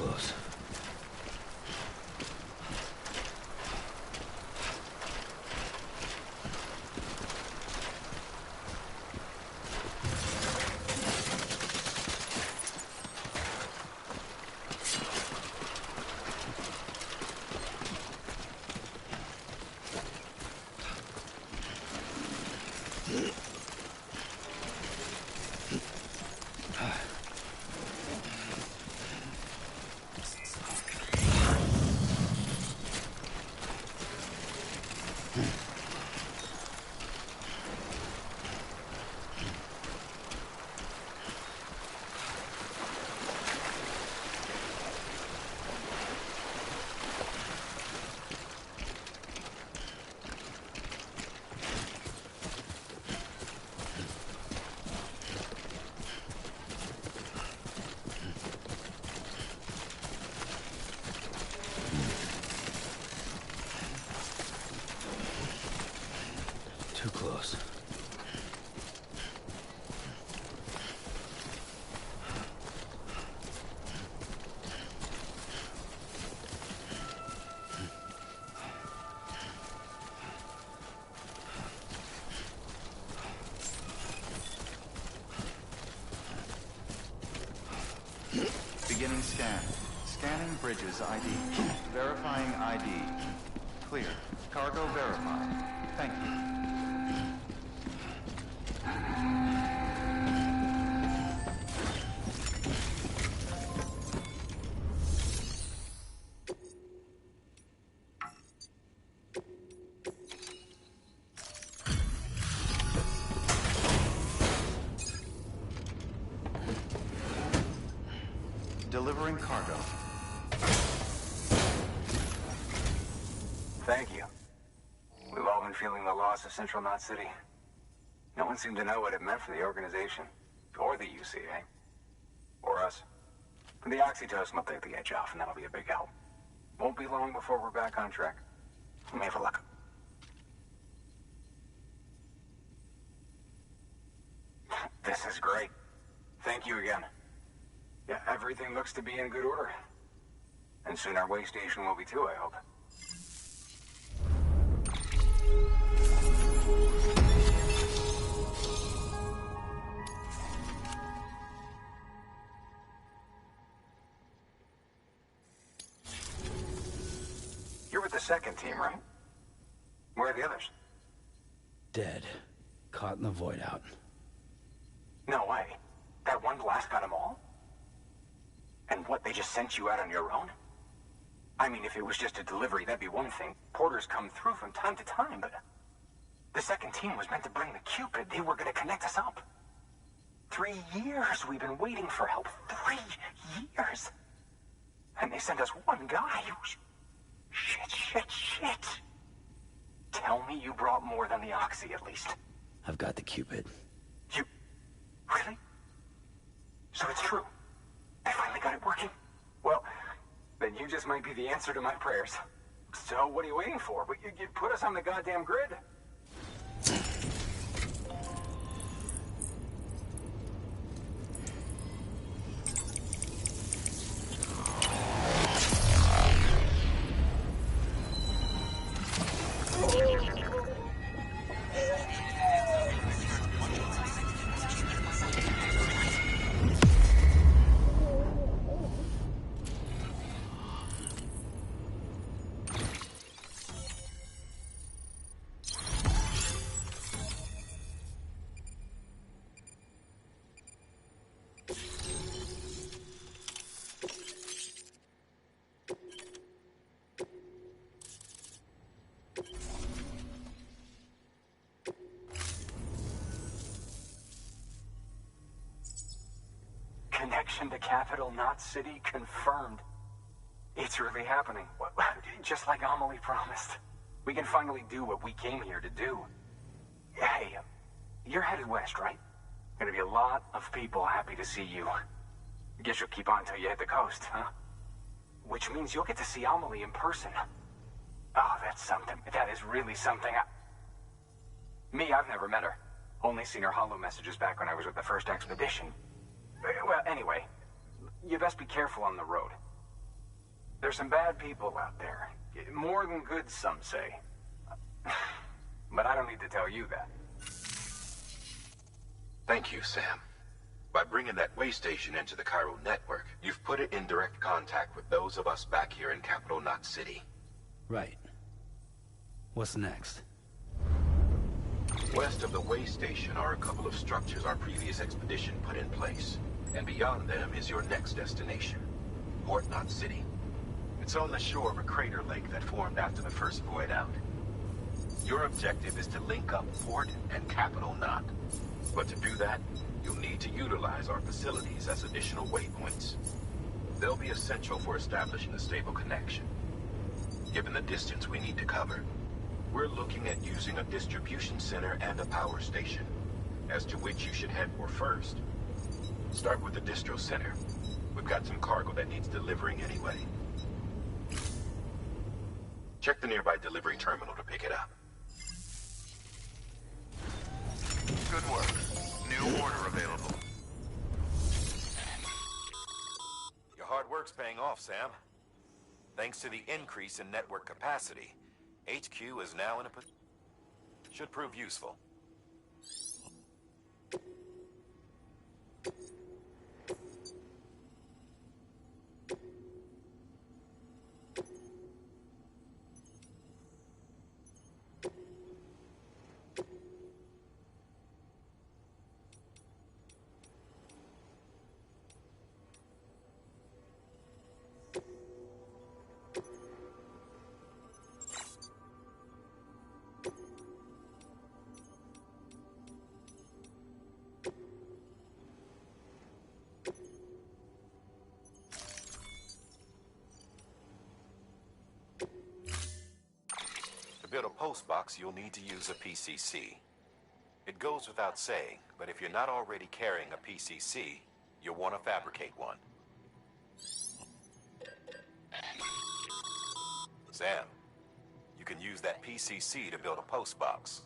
close. Too close.
Beginning scan. Scanning Bridges ID. Verifying ID. Clear. Cargo verified. Thank you. Delivering cargo.
Thank you. We've all been feeling the loss of Central Knot City. No one seemed to know what it meant for the organization, or the UCA, or us. The oxytocin will take the edge off, and that'll be a big help. Won't be long before we're back on track. We may have luck. This is great. Thank you again. Yeah, everything looks to be in good order. And soon our way station will be too, I hope. You're with the second team, right? Where are the others?
Dead. Caught in the void out.
No way. That one blast got them all? And what, they just sent you out on your own? I mean, if it was just a delivery, that'd be one thing. Porters come through from time to time, but... The second team was meant to bring the Cupid. They were gonna connect us up. 3 years we've been waiting for help. 3 years! And they sent us one guy who's... Shit. Tell me you brought more than the Oxy, at least.
I've got the Cupid.
You... Really? So it's true. They finally got it working. Well, then you just might be the answer to my prayers. So what are you waiting for? But you put us on the goddamn grid. Connection to Capital Knot City confirmed. It's really happening. Just like Amelie promised. We can finally do what we came here to do. Hey, you're headed west, right? Gonna be a lot of people happy to see you. Guess you'll keep on till you hit the coast, huh? Which means you'll get to see Amelie in person. Oh, that's something. That is really something. Me, I've never met her. Only seen her holo messages back when I was with the first expedition. Well, anyway, you best be careful on the road. There's some bad people out there. More than good, some say. But I don't need to tell you that.
Thank you, Sam. By bringing that way station into the Chiral network, you've put it in direct contact with those of us back here in Capital Knot City.
Right. What's next?
West of the way station are a couple of structures our previous expedition put in place. And beyond them is your next destination, Port Knot City. It's on the shore of a crater lake that formed after the first void out. Your objective is to link up Port and Capital Knot. But to do that, you'll need to utilize our facilities as additional waypoints. They'll be essential for establishing a stable connection. Given the distance we need to cover, we're looking at using a distribution center and a power station, as to which you should head for first. Start with the distro center. We've got some cargo that needs delivering anyway. Check the nearby delivery terminal to pick it up.
Good work. New order available.
Your hard work's paying off, Sam. Thanks to the increase in network capacity, HQ is now in a position. Should prove useful. To build a post box, you'll need to use a PCC. It goes without saying, but if you're not already carrying a PCC, you'll want to fabricate one. Sam, you can use that PCC to build a post box.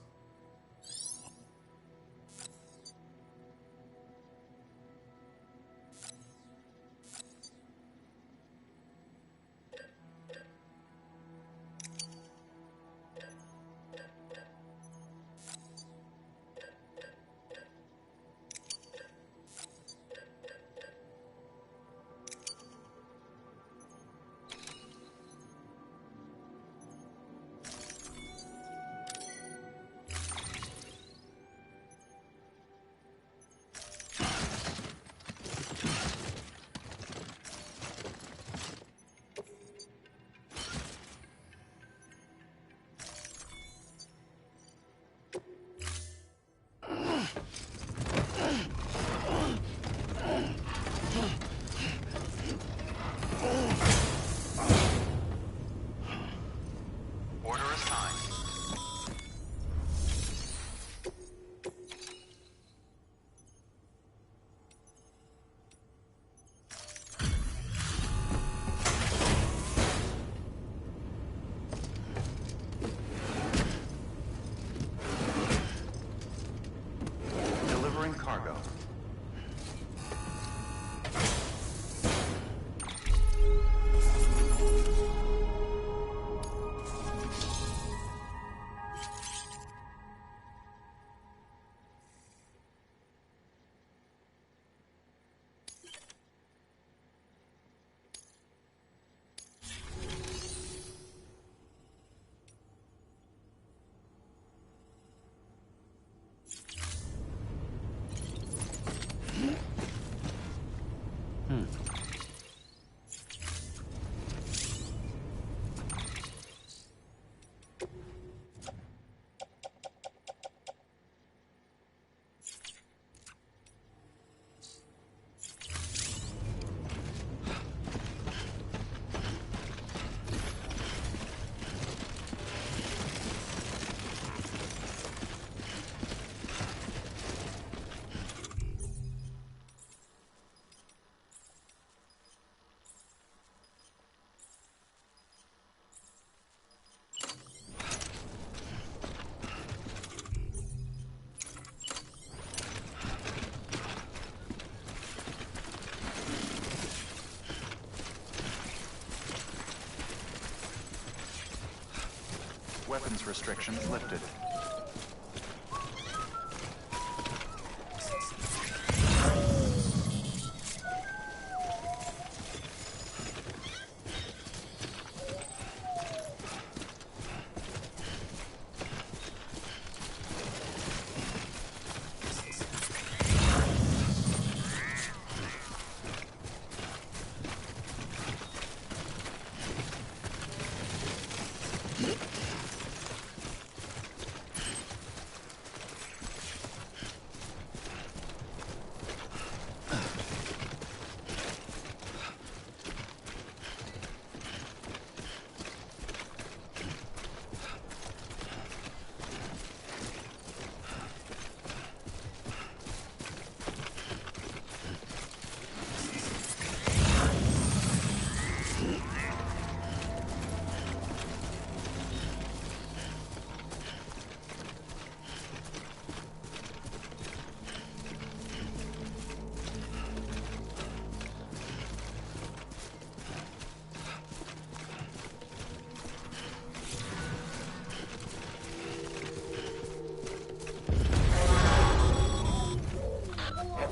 Weapons restrictions lifted.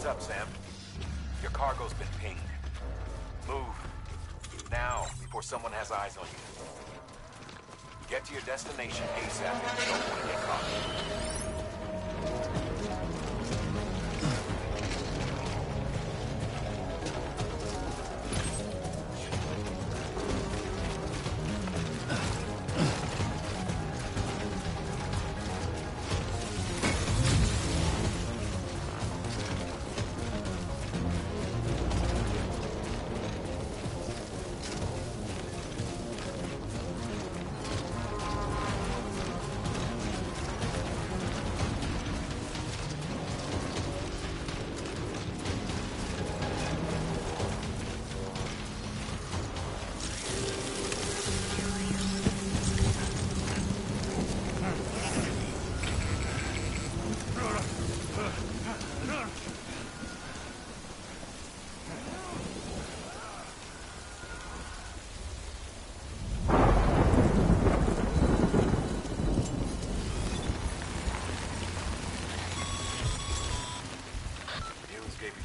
Up, Sam. Your cargo's been pinged. Move. Now, before someone has eyes on you. Get to your destination ASAP if you don't want to get caught.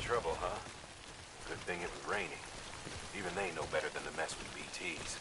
Trouble, huh? Good thing it was raining. Even they know better than to mess with BTs.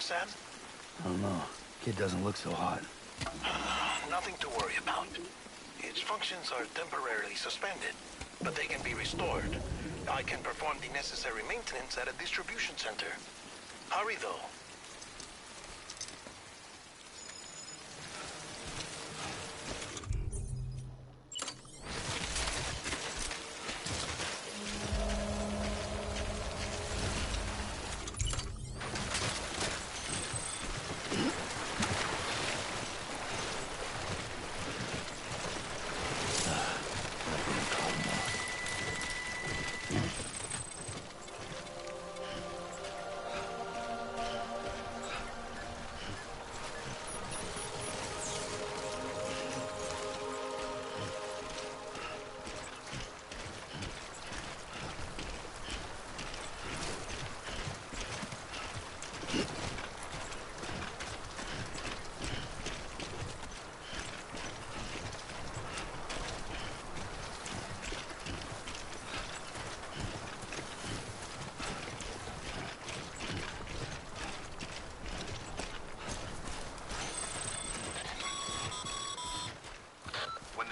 Sam?
I don't know. Kid doesn't look so hot.
Nothing to worry about. Its functions are temporarily suspended, but they can be restored. I can perform the necessary maintenance at a distribution center. Hurry, though.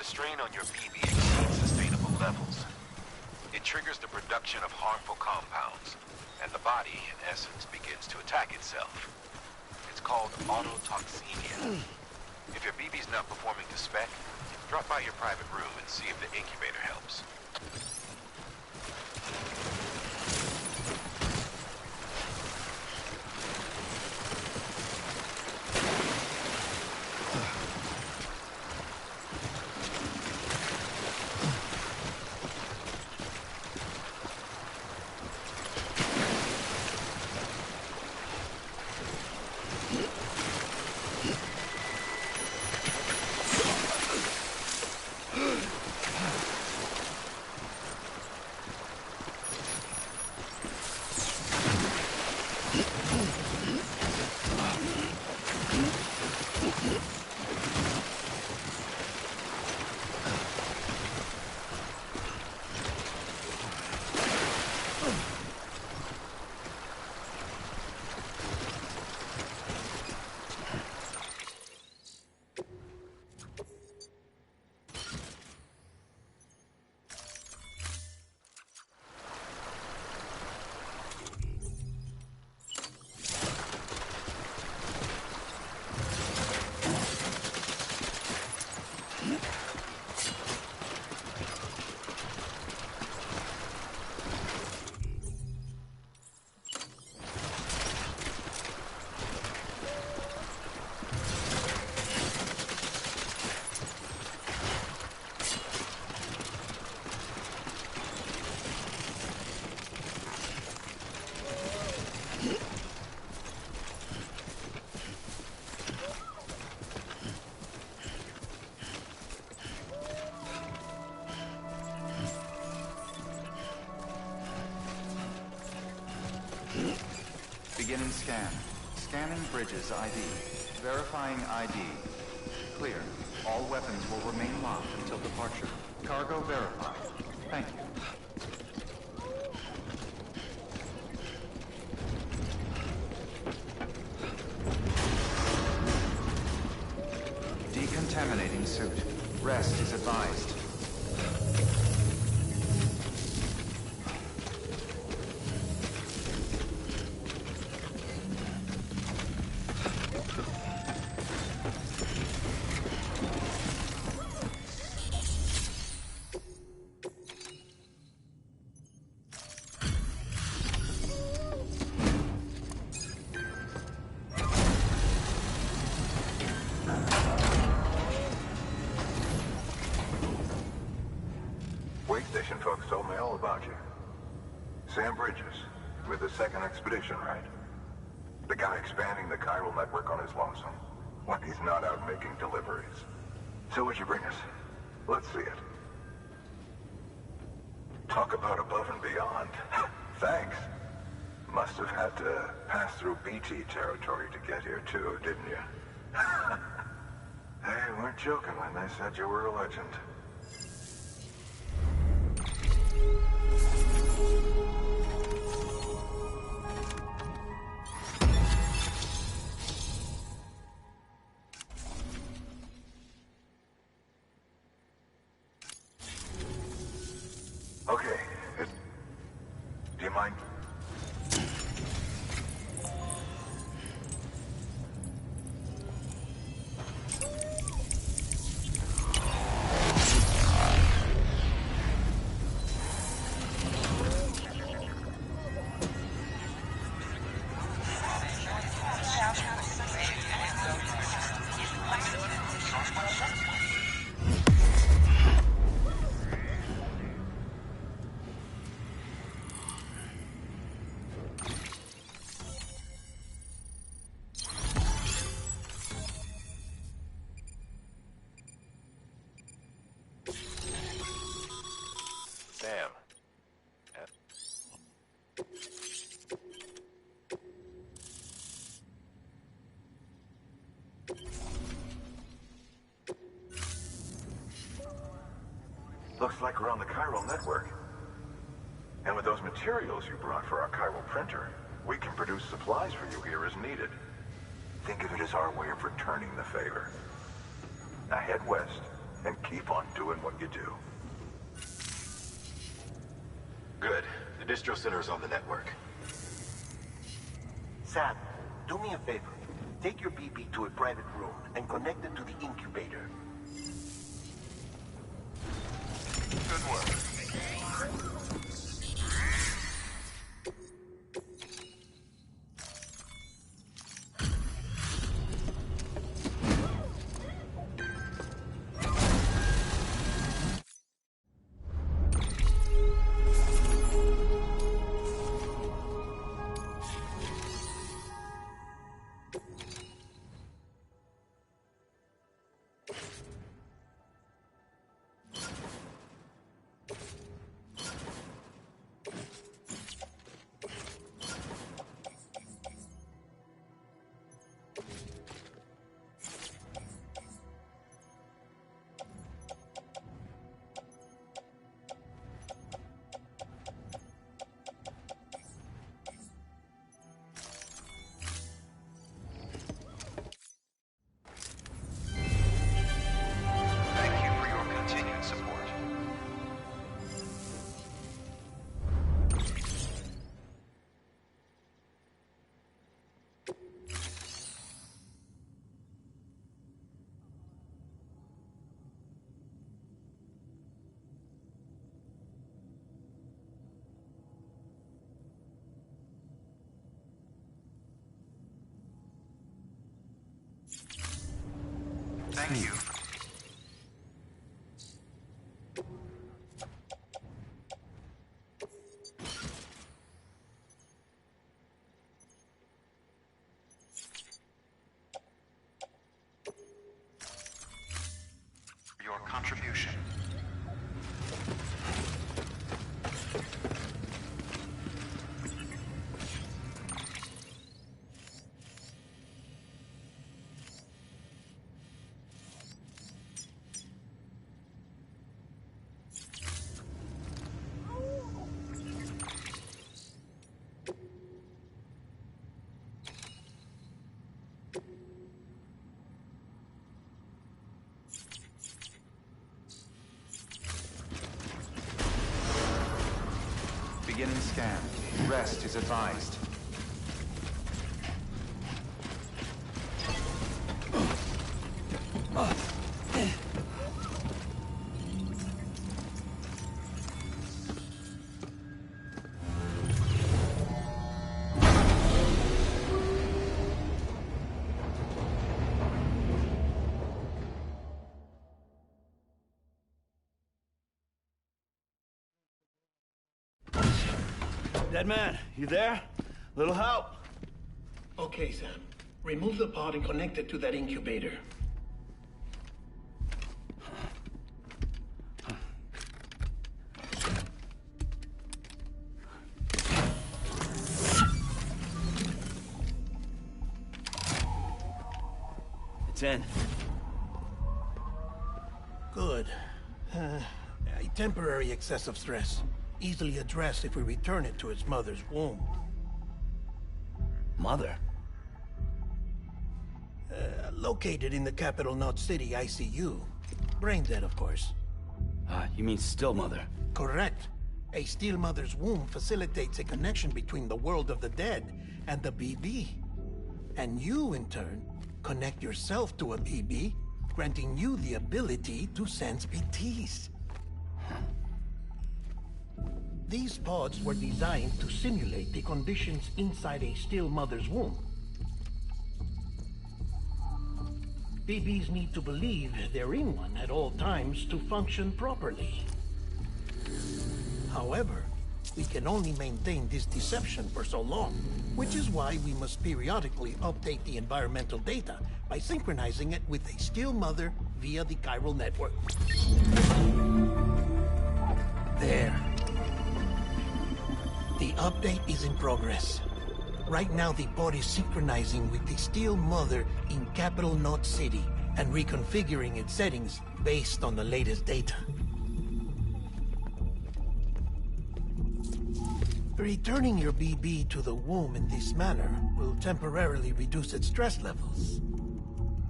Strain on your BB exceeds sustainable levels. It triggers the production of harmful compounds, and the body, in essence, begins to attack itself. It's called autotoxemia. If your BB's not performing to spec, drop by your private room and see if the incubator helps.
Beginning scan. Scanning Bridges ID. Verifying ID. Clear. All weapons will remain locked until departure. Cargo verified. Thank you. Decontaminating suit. Rest is advised.
Station folks told me all about you. Sam Bridges, with the second expedition, right? The guy expanding the chiral network on his lonesome. When he's not out making deliveries. So what'd you bring us? Let's see it. Talk about above and beyond. Thanks. Must have had to pass through BT territory to get here too, didn't you? They weren't joking when they said you were a legend. Looks like we're on the chiral network. And with those materials you brought for our chiral printer, we can produce supplies for you here as needed. Think of it as our way of returning the favor. Now head west and keep on doing what you do.
Good. The distro center is on the network.
Sam, do me a favor. Take your BB to a private room and connect it to the incubator.
Good work.
Thank you. Your contribution. Beginning scan. Rest is advised.
Dead man, you there? Little help?
Okay, Sam. Remove the pod and connect it to that incubator.
It's in.
Good. A temporary excessive stress. Easily addressed if we return it to its mother's womb.
Mother?
Located in the capital Knot City ICU. Brain dead, of course.
You mean still mother?
Correct. A still mother's womb facilitates a connection between the world of the dead and the BB. And you, in turn, connect yourself to a BB, granting you the ability to sense BTs. These pods were designed to simulate the conditions inside a still mother's womb. BBs need to believe they're in one at all times to function properly. However, we can only maintain this deception for so long, which is why we must periodically update the environmental data by synchronizing it with a still mother via the chiral network. There. The update is in progress. Right now, the pod is synchronizing with the Steel Mother in Capital Knot City and reconfiguring its settings based on the latest data. Returning your BB to the womb in this manner will temporarily reduce its stress levels.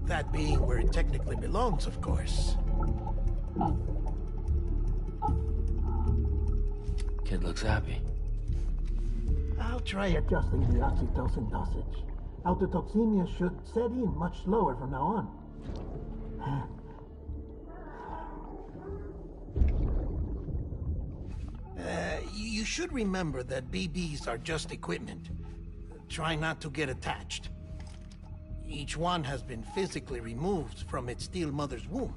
That being where it technically belongs, of course.
Kid looks happy.
I'll try adjusting the oxytocin dosage. Autotoxemia should set in much slower from now on. You should remember that BBs are just equipment. Try not to get attached. Each one has been physically removed from its Steel Mother's womb.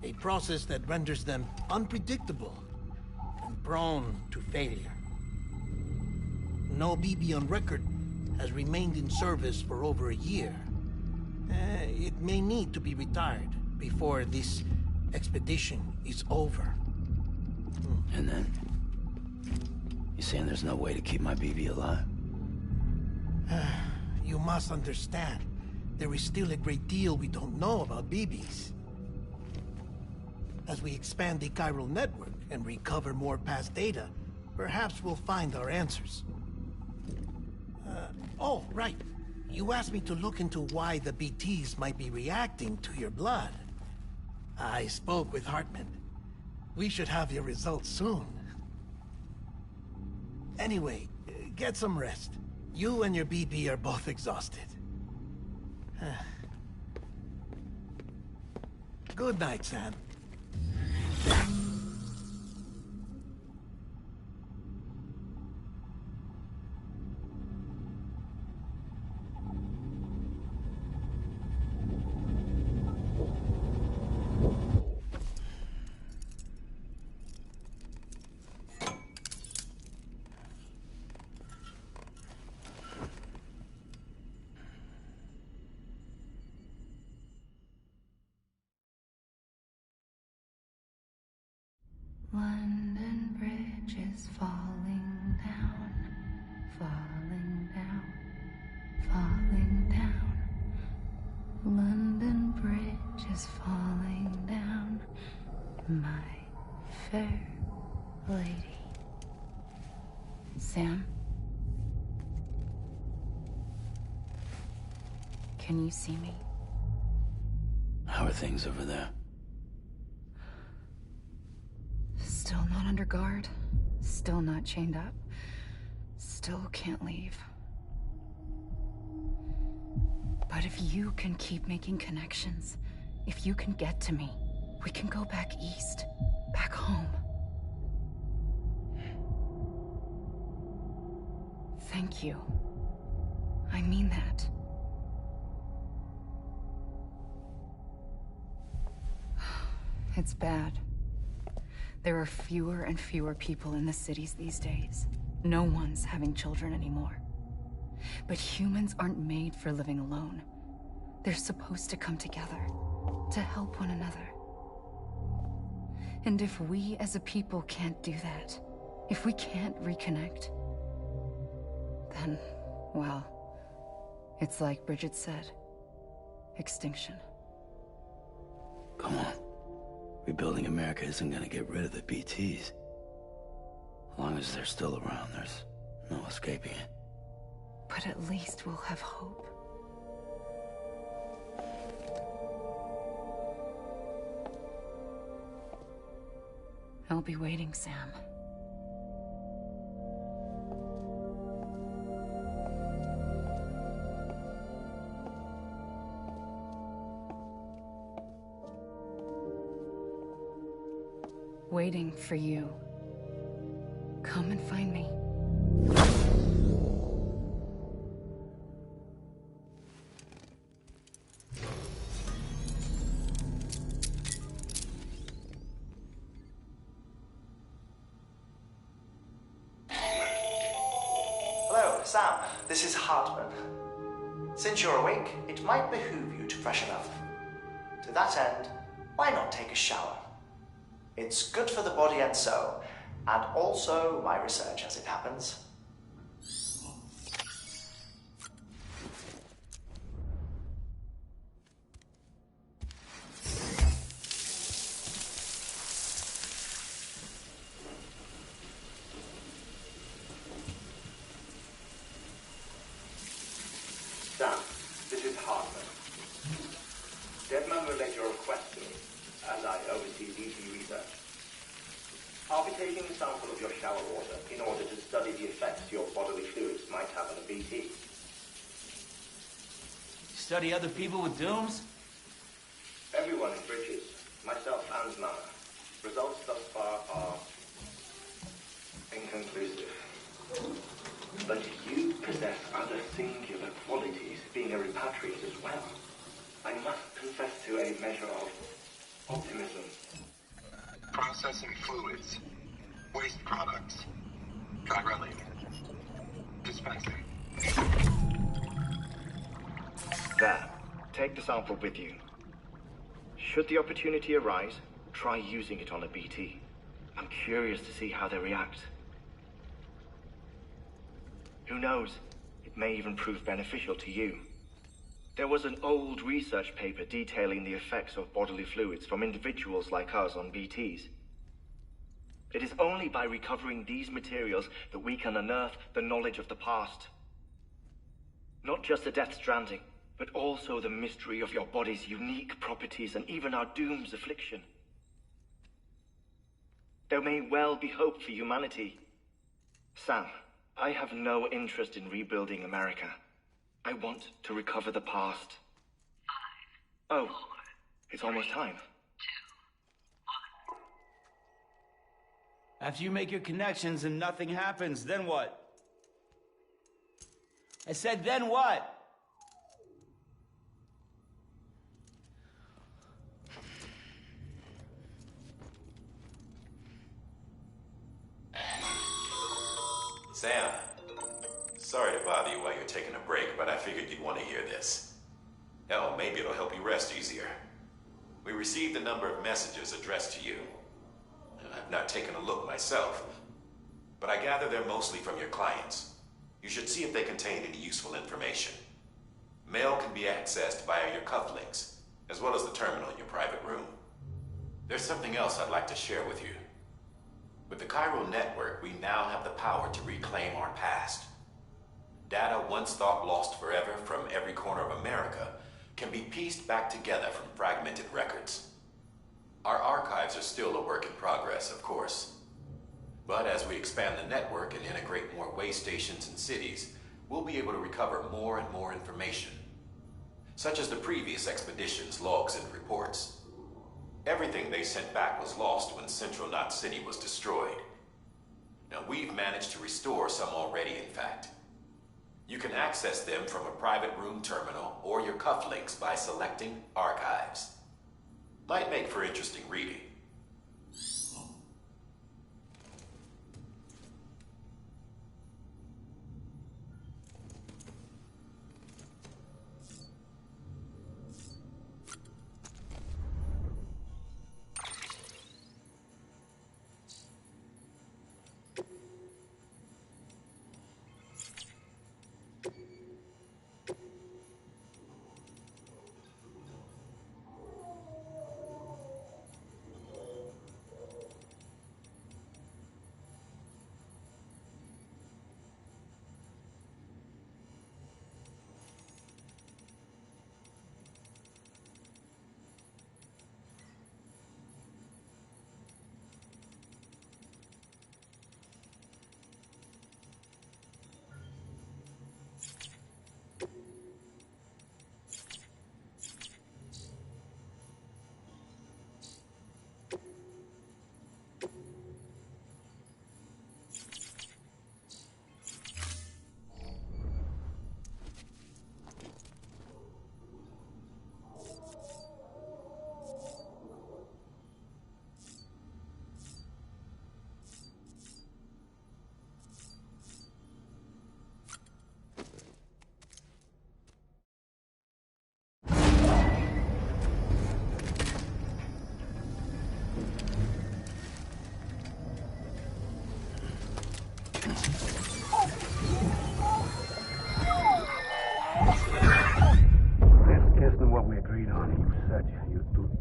A process that renders them unpredictable and prone to failure. No BB on record has remained in service for over a year. It may need to be retired before this expedition is over.
And then? You saying there's no way to keep my BB alive?
You must understand, there is still a great deal we don't know about BBs. As we expand the chiral network and recover more past data, perhaps we'll find our answers. Oh, right. You asked me to look into why the BTs might be reacting to your blood. I spoke with Hartman. We should have your results soon. Anyway, get some rest. You and your BB are both exhausted. Good night, Sam.
London Bridge is falling down, falling down, falling down. London Bridge is falling down, my fair lady. Sam? Can you see me?
How are things over there?
Still not under guard, still not chained up, still can't leave. But if you can keep making connections, if you can get to me, we can go back east, back home. Thank you. I mean that. It's bad. There are fewer and fewer people in the cities these days. No one's having children anymore. But humans aren't made for living alone. They're supposed to come together, to help one another. And if we as a people can't do that, if we can't reconnect, then, well, it's like Bridget said, extinction.
Come on. Rebuilding America isn't gonna get rid of the BTs. As long as they're still around, there's no escaping it.
But at least we'll have hope. I'll be waiting, Sam. Waiting for you. Come and find me.
Hello, Sam. This is Hartman. Since you're awake, it might behoove you to freshen up. To that end, why not take a shower? It's good for the body and soul, and also my research as it happens. pleasure of questioning as I oversee BT research. I'll be taking a sample of your shower water in order to study the effects your bodily fluids might have on a BT.
Study other people with dooms?
Everyone in Bridges, myself and Mama. Results thus far are inconclusive. But you possess other singular qualities, being a repatriate as well. I must confess to a measure of optimism.
Processing fluids. Waste products. Chiralic. Dispensing.
There. Take the sample with you. Should the opportunity arise, try using it on a BT. I'm curious to see how they react. Who knows? It may even prove beneficial to you. There was an old research paper detailing the effects of bodily fluids from individuals like us on BTs. It is only by recovering these materials that we can unearth the knowledge of the past. Not just the Death Stranding, but also the mystery of your body's unique properties and even our doom's affliction. There may well be hope for humanity. Sam, I have no interest in rebuilding America. I want to recover the past. 5, oh, 4, it's almost time.
2, 1. After you make your connections and nothing happens, then what? I said, then what?
Sam, sorry to bother you while you're taking a break, but I figured you'd want to hear this. Hell, maybe it'll help you rest easier. We received a number of messages addressed to you. I've not taken a look myself, but I gather they're mostly from your clients. You should see if they contain any useful information. Mail can be accessed via your cufflinks, as well as the terminal in your private room. There's something else I'd like to share with you. With the Chiral Network, we now have the power to reclaim our past. Data once thought lost forever from every corner of America can be pieced back together from fragmented records. Our archives are still a work in progress, of course. But as we expand the network and integrate more way stations and cities, we'll be able to recover more and more information, such as the previous expedition's logs and reports. Everything they sent back was lost when Central Knot City was destroyed. Now, we've managed to restore some already, in fact. You can access them from a private room terminal or your cufflinks by selecting Archives. Might make for interesting reading.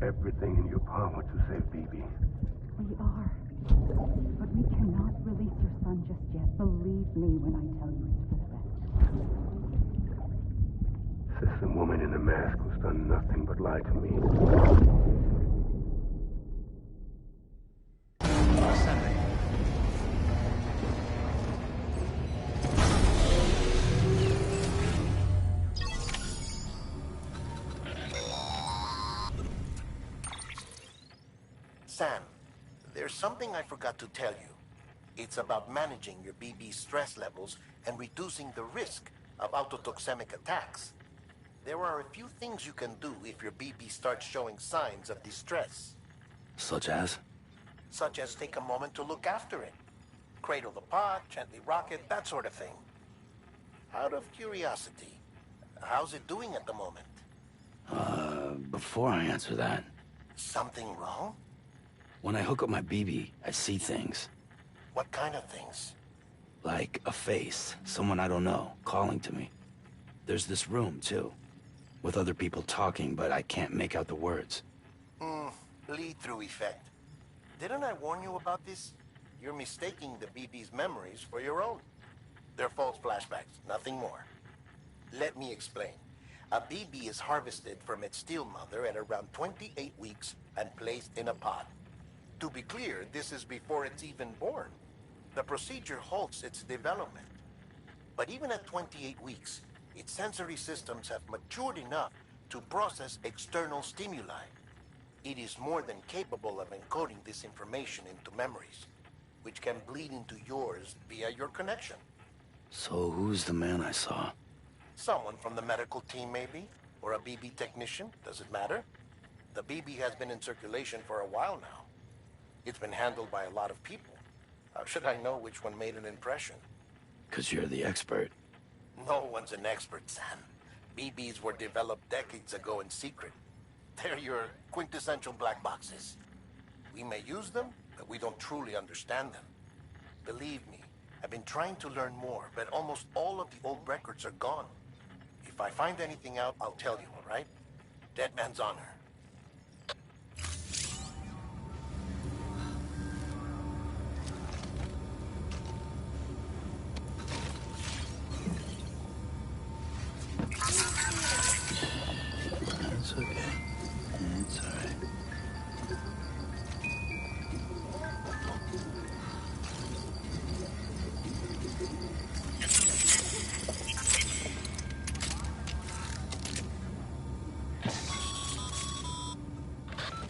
Everything in your power to save BB.
We are. But we cannot release your son just yet. Believe me when I tell you it's for the best.
assistant woman in the mask who's done nothing but lie to me.
Ascending.
Sam, there's something I forgot to tell you. It's about managing your BB stress levels and reducing the risk of autotoxemic attacks. There are a few things you can do if your BB starts showing signs of distress.
Such as?
Such as take a moment to look after it. Cradle the pot, gently rock it, that sort of thing. Out of curiosity, how's it doing at the moment?
Before I answer that...
Something wrong?
When I hook up my BB, I see things.
What kind of things?
Like a face, someone I don't know, calling to me. There's this room, too, with other people talking, but I can't make out the words.
Bleed-through effect. Didn't I warn you about this? You're mistaking the BB's memories for your own. They're false flashbacks, nothing more. Let me explain. A BB is harvested from its steel mother at around 28 weeks and placed in a pod. To be clear, this is before it's even born. The procedure halts its development. But even at 28 weeks, its sensory systems have matured enough to process external stimuli. It is more than capable of encoding this information into memories, which can bleed into yours via your connection.
So who's the man I saw?
Someone from the medical team, maybe? Or a BB technician? Does it matter? The BB has been in circulation for a while now. It's been handled by a lot of people. How should I know which one made an impression?
'Cause you're the expert.
No one's an expert, Sam. BBs were developed decades ago in secret. They're your quintessential black boxes. We may use them, but we don't truly understand them. Believe me, I've been trying to learn more, but almost all of the old records are gone. If I find anything out, I'll tell you, all right? Dead man's honor.
It's okay. It's alright.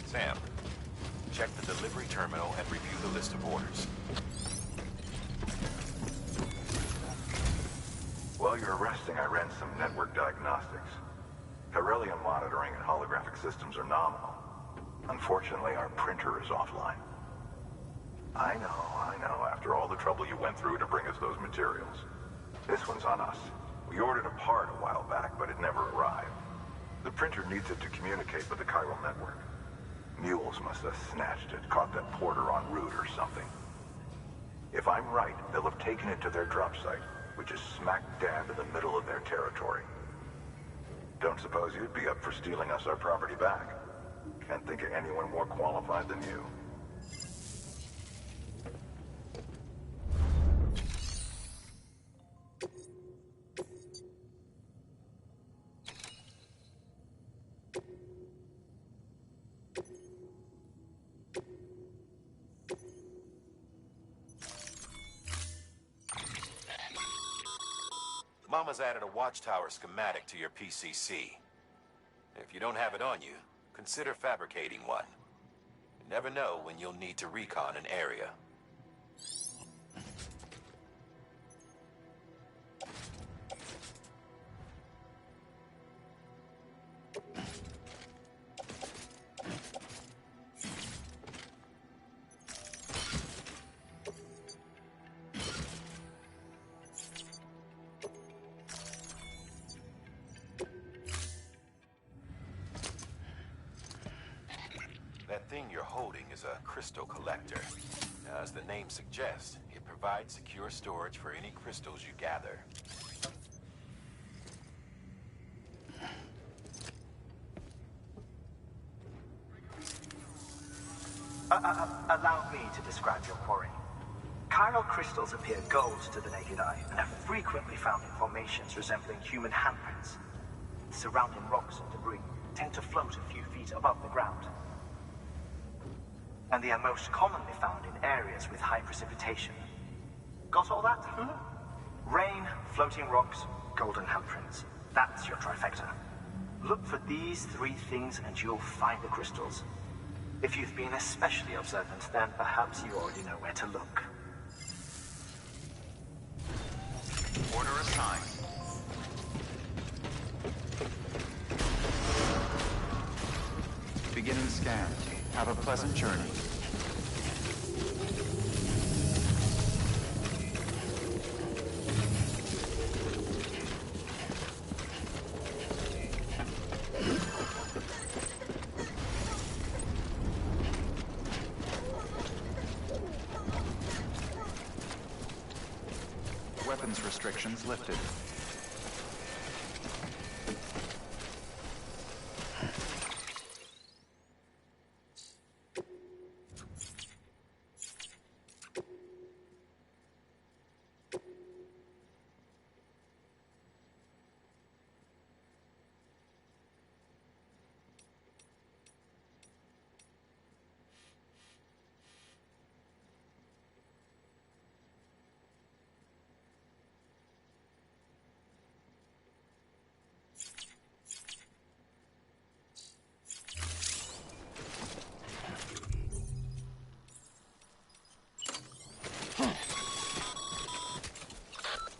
Sam, check the delivery terminal and review the list of orders.
While you're resting, I ran some network diagnostics. Corellium monitoring and holographic systems are nominal. Unfortunately, our printer is offline. I know. After all the trouble you went through to bring us those materials. This one's on us. We ordered a part a while back, but it never arrived. The printer needs it to communicate with the chiral network. Mules must have snatched it, caught that porter en route or something. If I'm right, they'll have taken it to their drop site, which is smack dab in the middle of their territory. Don't suppose you'd be up for stealing us our property back? Can't think of anyone more qualified than you.
Mama's added a watchtower schematic to your PCC. If you don't have it on you, consider fabricating one. You never know when you'll need to recon an area. That thing you're holding is a crystal collector. As the name suggests, it provides secure storage for any crystals you gather.
Allow me to describe your quarry. Chiral crystals appear gold to the naked eye and are frequently found in formations resembling human handprints. surrounding rocks and debris tend to float a few feet above the ground. And they are most commonly found in areas with high precipitation. Got all that? Rain, floating rocks, golden handprints. That's your trifecta. Look for these three things and you'll find the crystals. If you've been especially observant, then perhaps you already know where to look.
Order assigned. Beginning scan. Have a pleasant journey. Weapons restrictions lifted.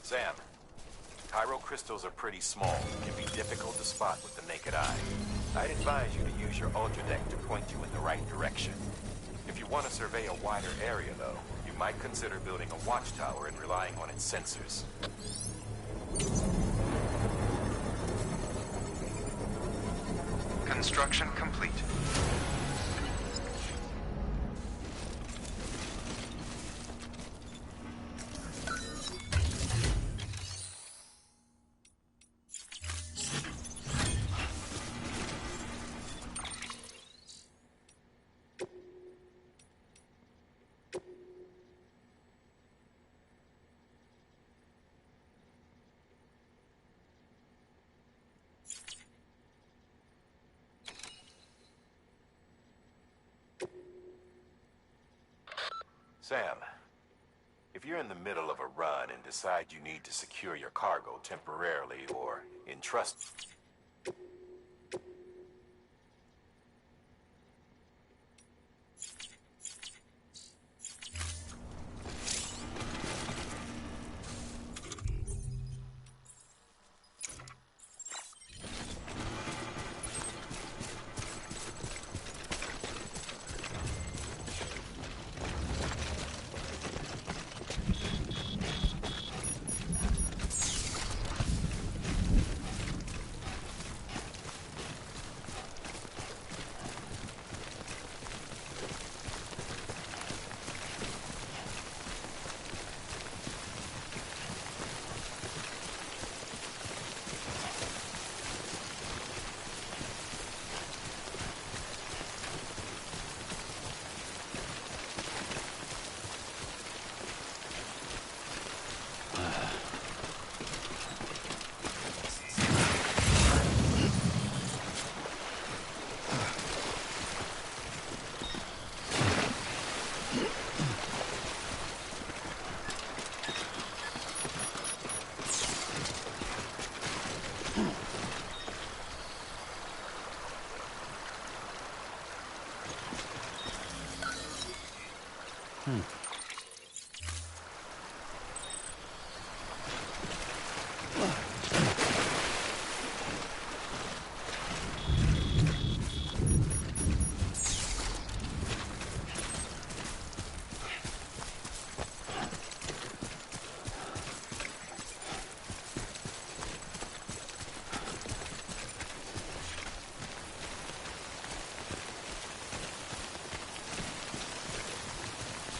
Sam, chiral crystals are pretty small and can be difficult to spot with the naked eye. I'd advise you to use your ultra deck to point you in the right direction. If you want to survey a wider area, though, you might consider building a watchtower and relying on its sensors.
Construction complete.
Sam, if you're in the middle of a run and decide you need to secure your cargo temporarily or entrust...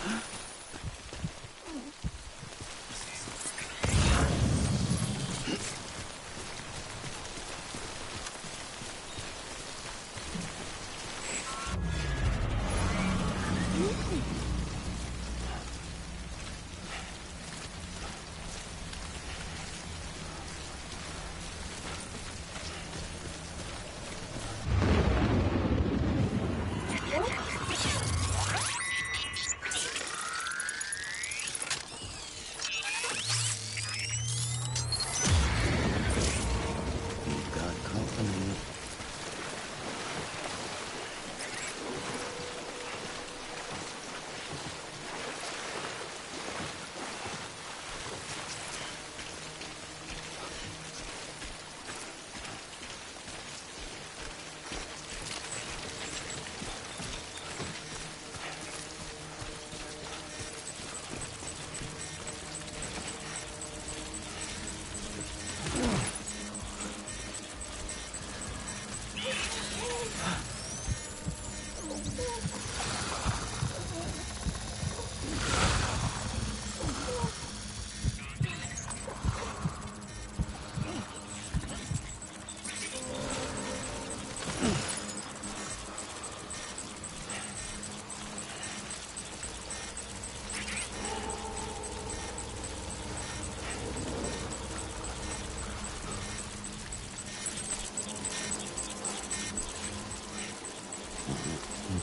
Huh?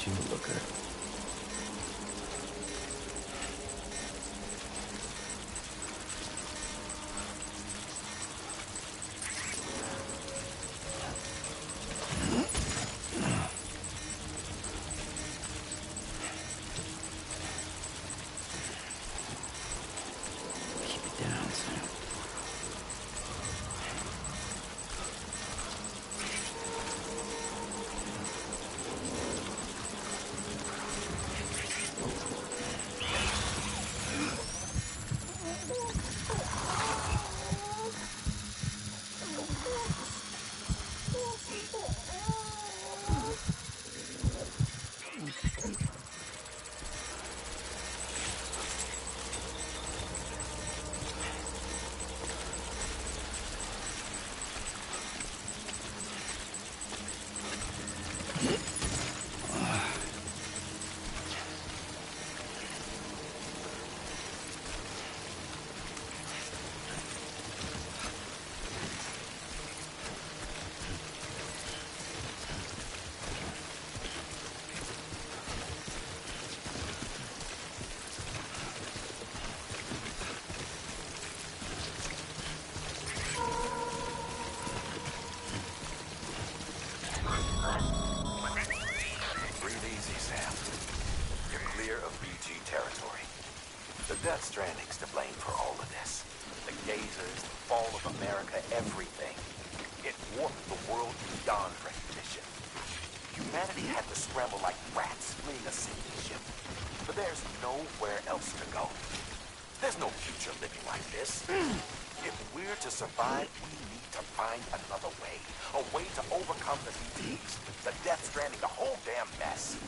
you, Booker.
Death Stranding's to blame for all of this. The gazers, the fall of America, everything. It warped the world beyond recognition. Humanity had to scramble like rats fleeing a sinking ship. But there's nowhere else to go. There's no future living like this. If we're to survive, we need to find another way. A way to overcome the disease, the Death Stranding, the whole damn mess.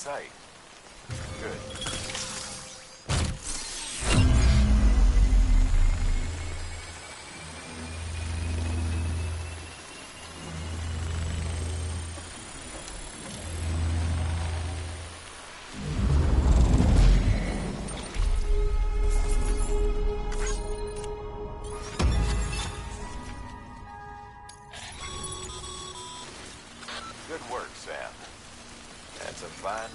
sight. Good. Good work, Sam. That's a fine...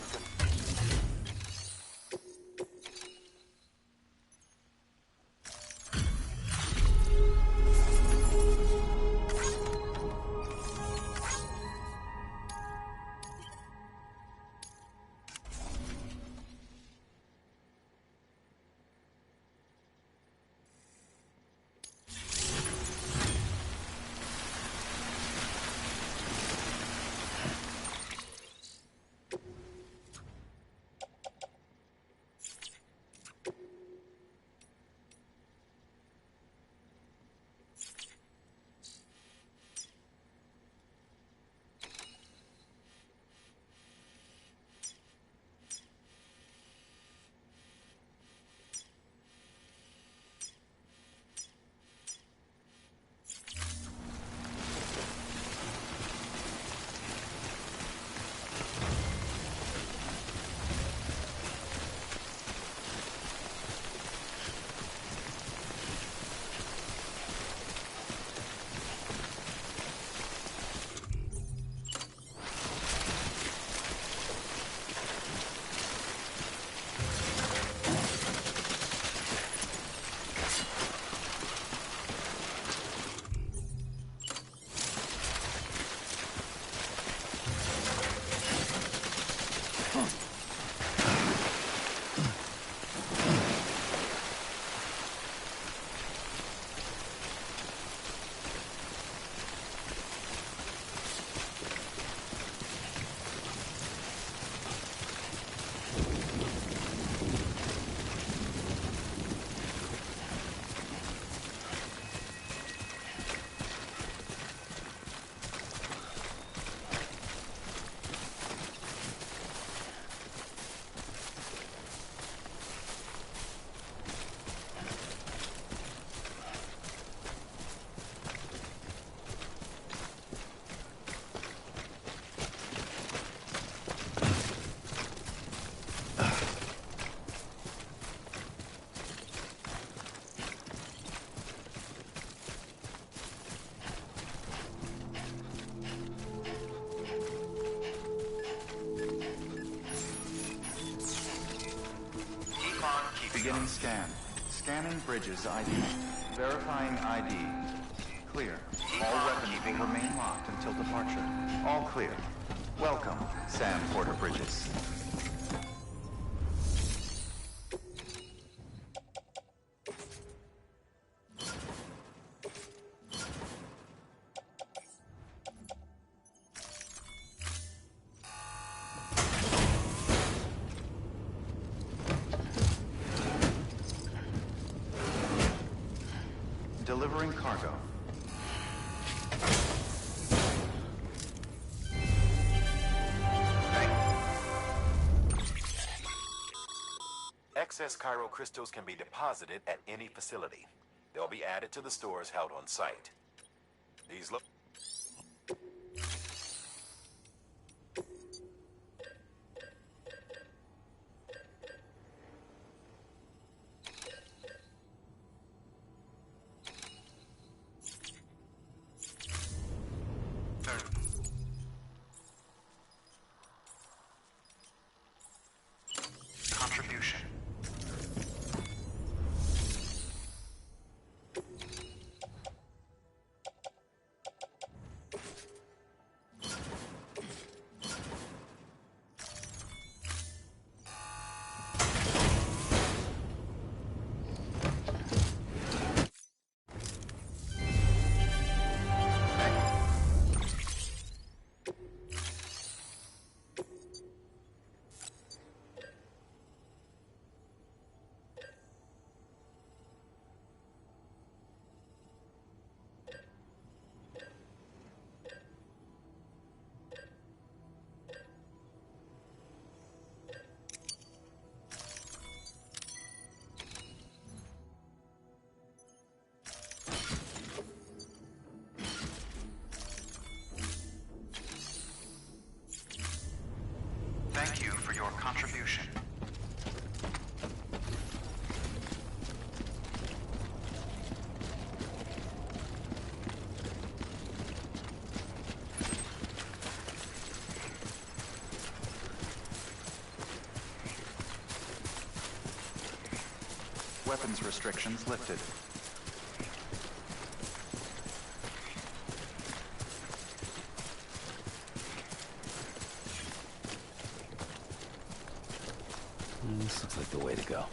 Beginning scan. Scanning Bridges ID. Verifying ID. Clear. All weapons will remain locked until departure. All clear. Welcome, Sam Porter Bridges. Delivering cargo.
Excess chiral crystals can be deposited at any facility. They'll be added to the stores held on site. These look...
Contribution.
weapons restrictions lifted.
This looks like the way to go.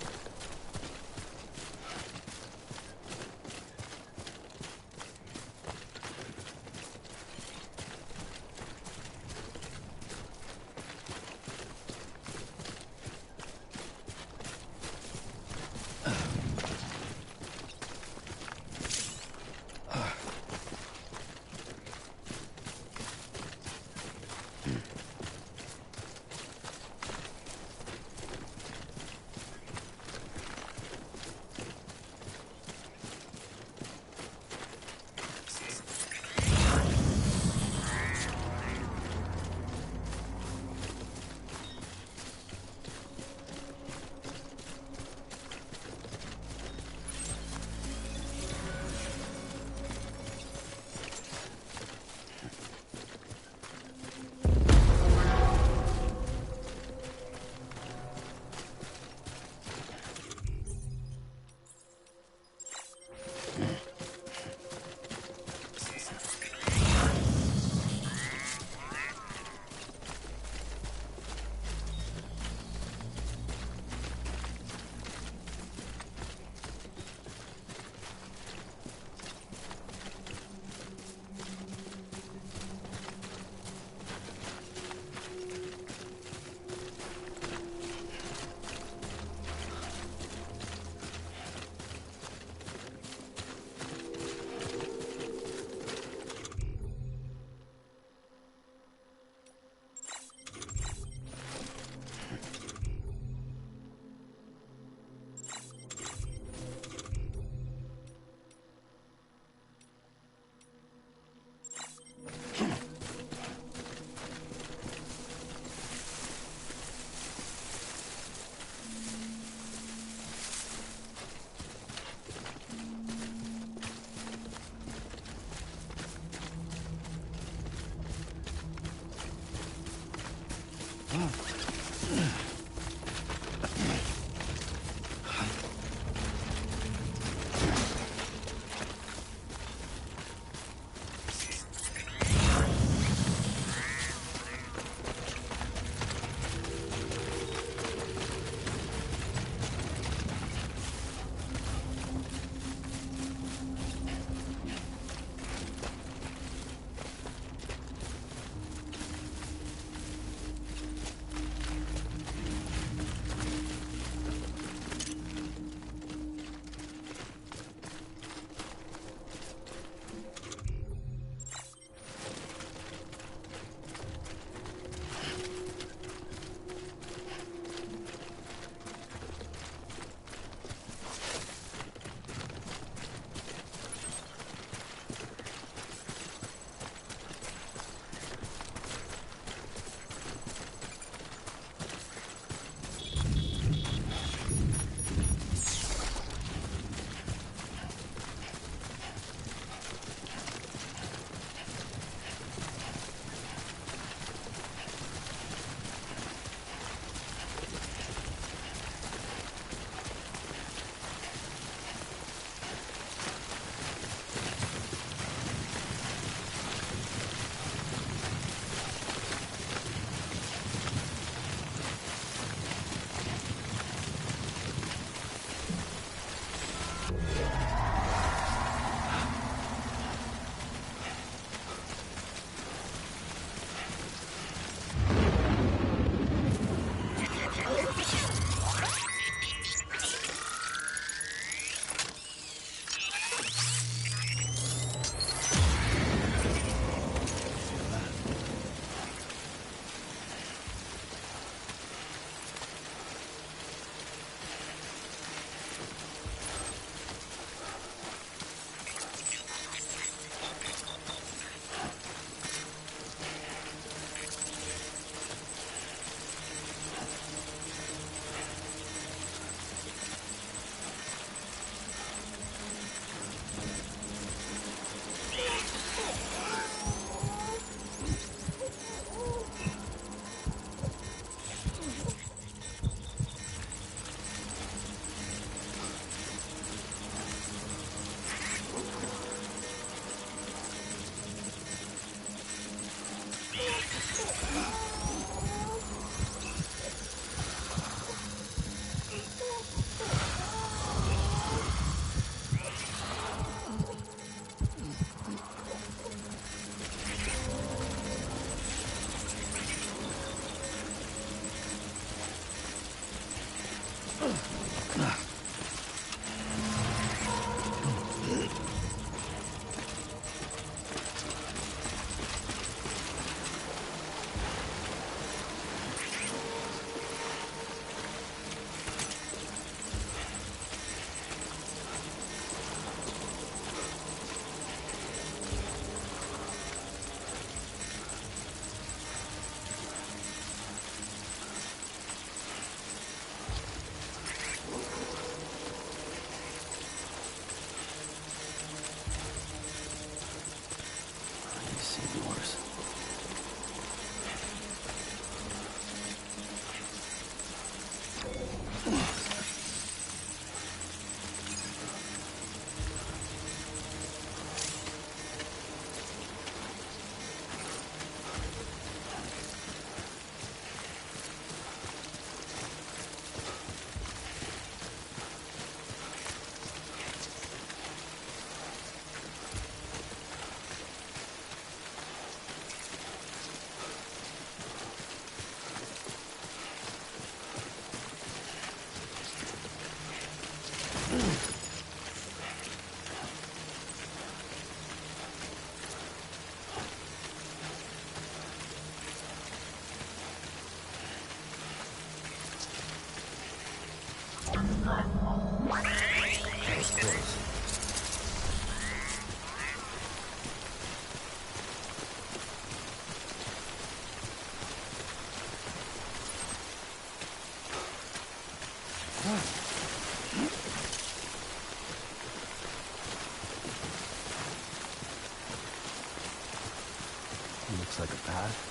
Looks like a path.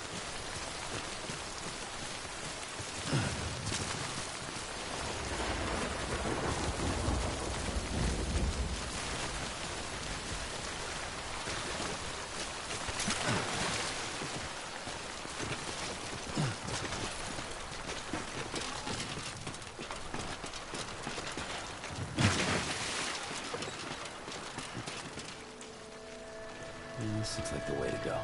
This looks like the way to go.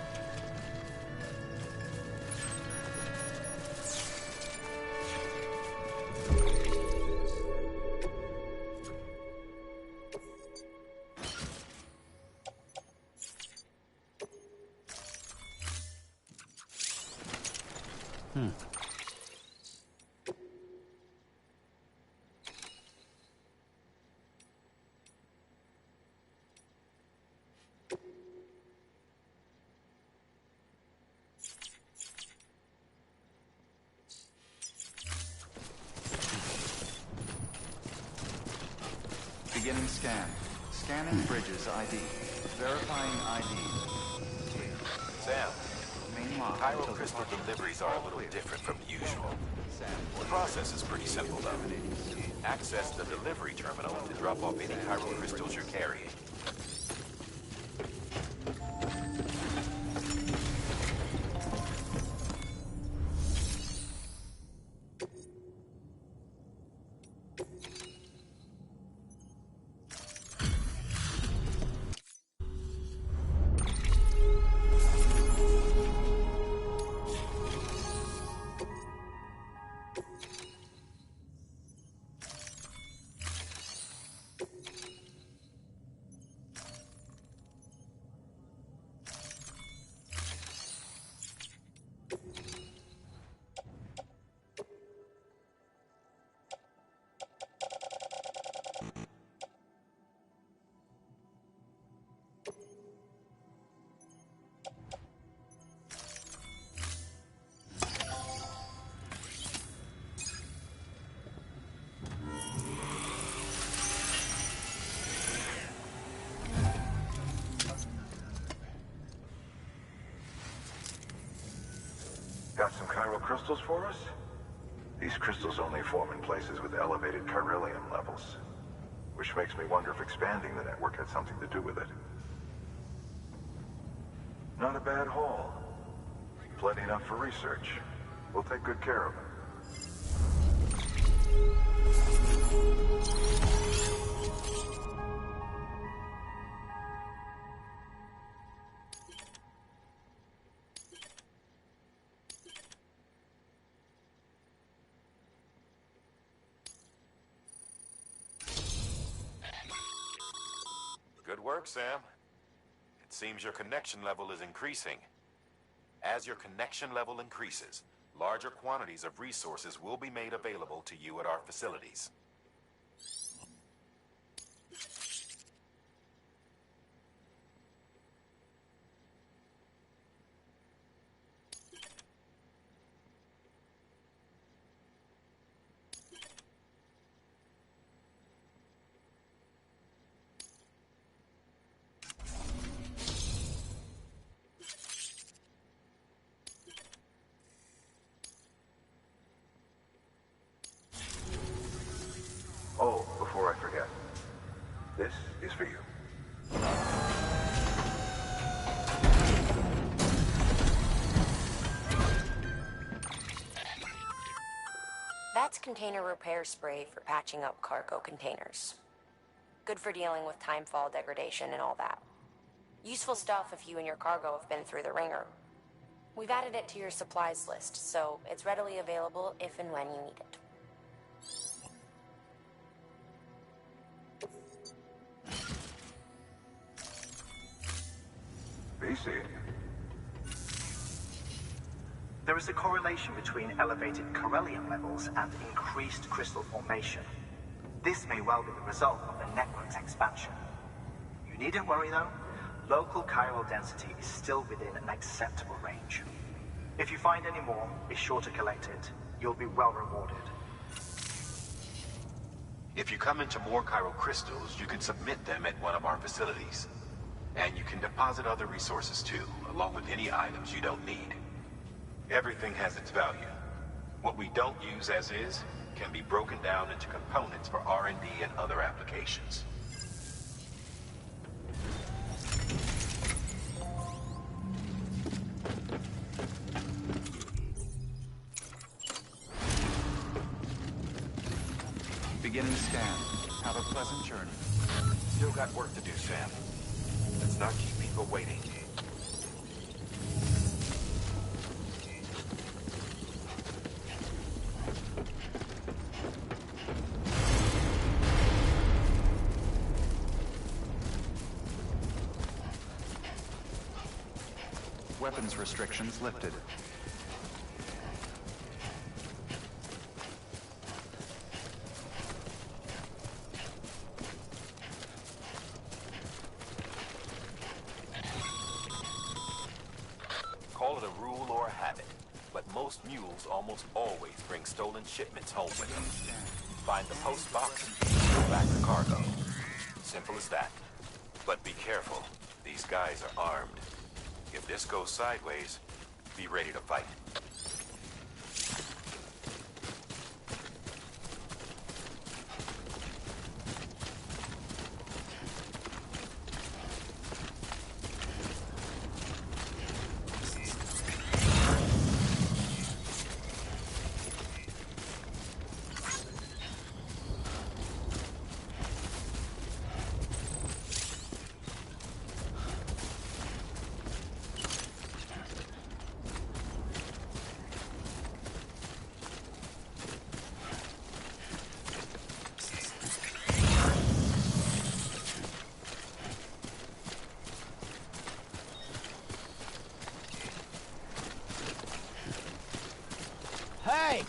Beginning scan. Scanning Bridges ID. Verifying ID.
Sam,
Main lock.
Cairo crystal deliveries are a little different from usual. The process is pretty simple, though. Access the delivery terminal to drop off any Cairo crystals you're carrying.
Got some Cairo crystals for us? These crystals only form in places with elevated chiralium levels, which makes me wonder if expanding the network had something to do with it. Not a bad haul. Plenty enough for research. We'll take good care of it.
Good work, Sam. It seems your connection level is increasing. As your connection level increases, larger quantities of resources will be made available to you at our facilities.
Oh, before I forget, this is for you.
That's container repair spray for patching up cargo containers. Good for dealing with timefall degradation and all that. Useful stuff if you and your cargo have been through the ringer. We've added it to your supplies list, so it's readily available if and when you need it.
BC.
There is a correlation between elevated chiralium levels and increased crystal formation. This may well be the result of the network's expansion. You needn't worry though. Local chiral density is still within an acceptable range. If you find any more, be sure to collect it. You'll be well rewarded.
If you come into more chiral crystals, you can submit them at one of our facilities. And you can deposit other resources too, along with any items you don't need. Everything has its value. What we don't use as is can be broken down into components for R&D and other applications.
Beginning scan. Have a pleasant journey.
Still got work to do, Sam. Let's not keep people waiting.
Weapons restrictions lifted.
Call it a rule or a habit, but most mules almost always bring stolen shipments home with them. Find the post box, go back the cargo. Simple as that. But be careful. These guys are armed. If this goes sideways, be ready to fight.
Hey!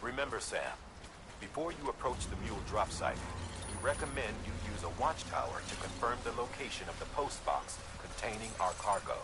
Remember, Sam, before you approach the mule drop site, we recommend you use a watchtower to confirm the location of the post box containing our cargo.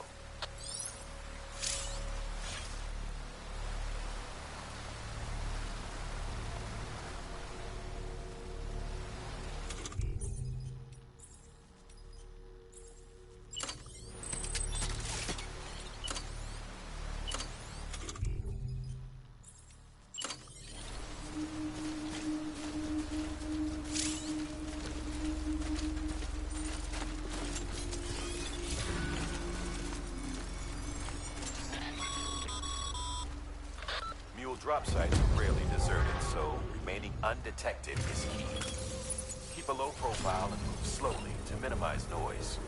Drop sites are rarely deserted, so remaining undetected is key. Keep a low profile and move slowly to minimize noise.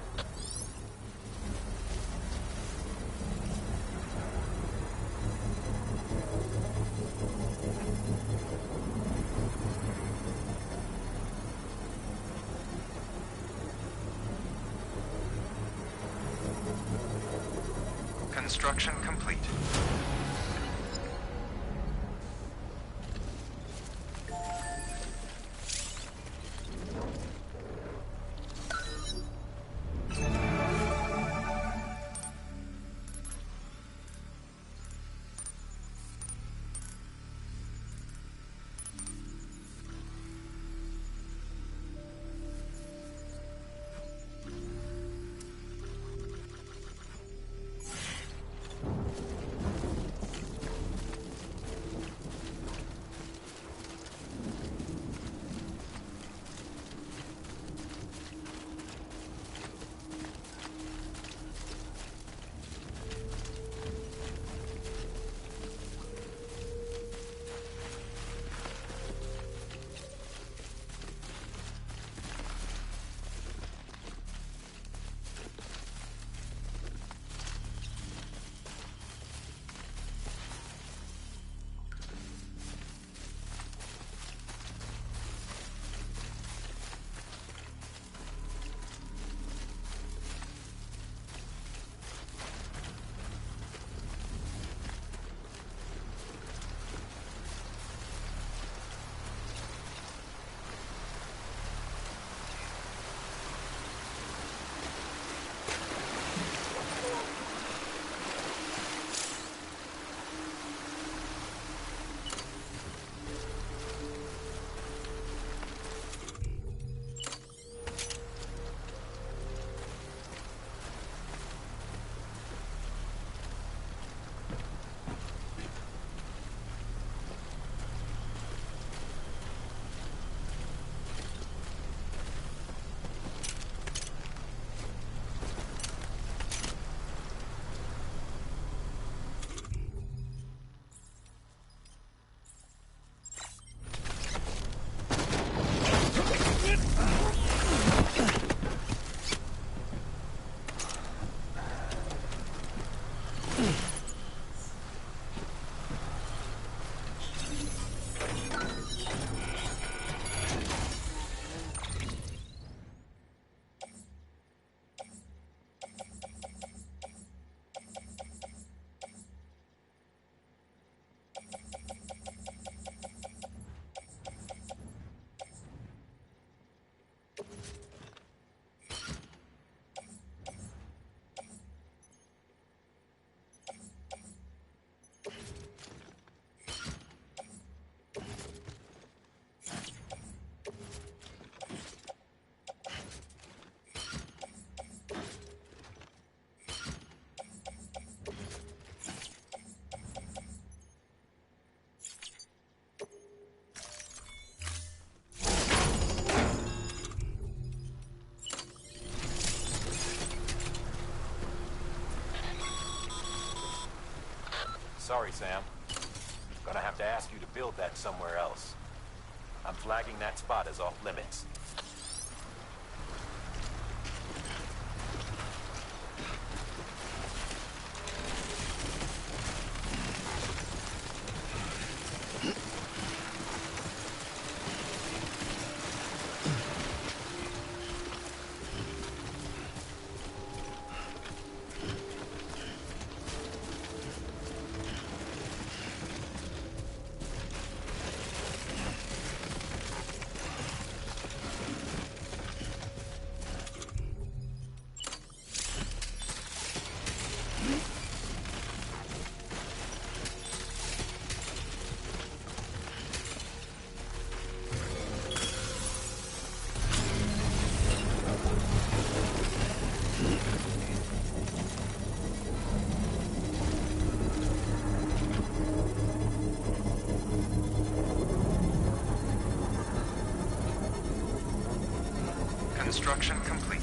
Construction complete.
Sorry, Sam. Gonna have to ask you to build that somewhere else. I'm flagging that spot as off limits.
Construction complete.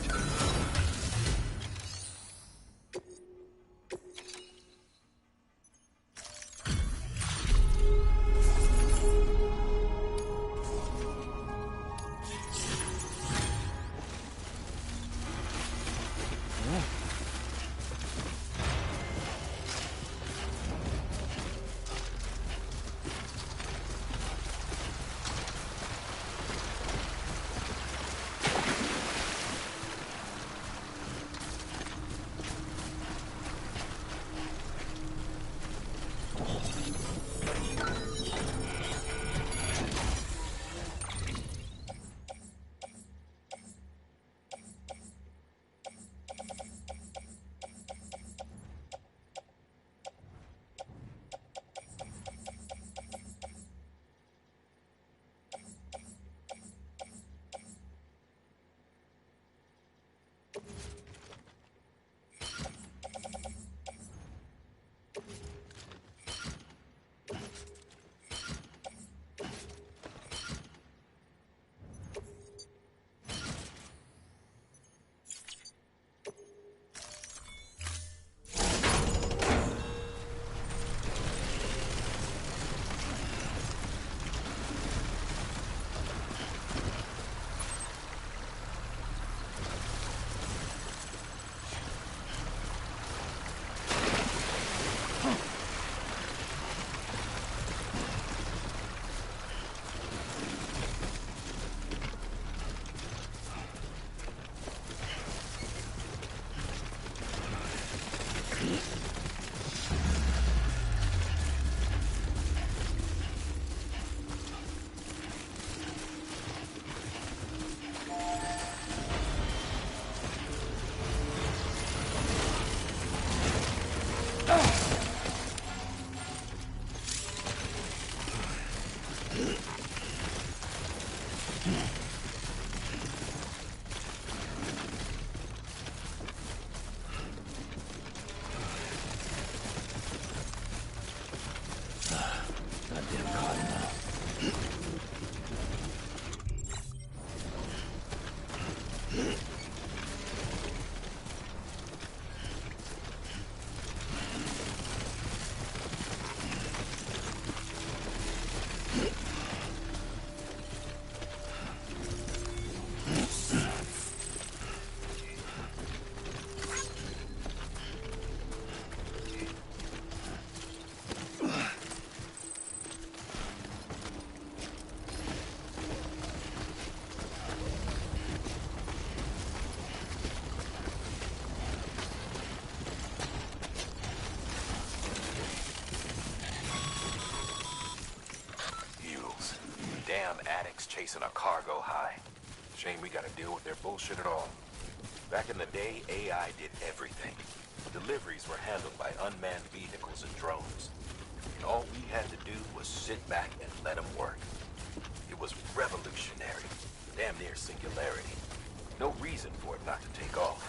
Chasing a cargo high. Shame we gotta deal with their bullshit at all. Back in the day, AI did everything. Deliveries were handled by unmanned vehicles and drones. And all we had to do was sit back and let them work. It was revolutionary. Damn near singularity. No reason for it not to take off.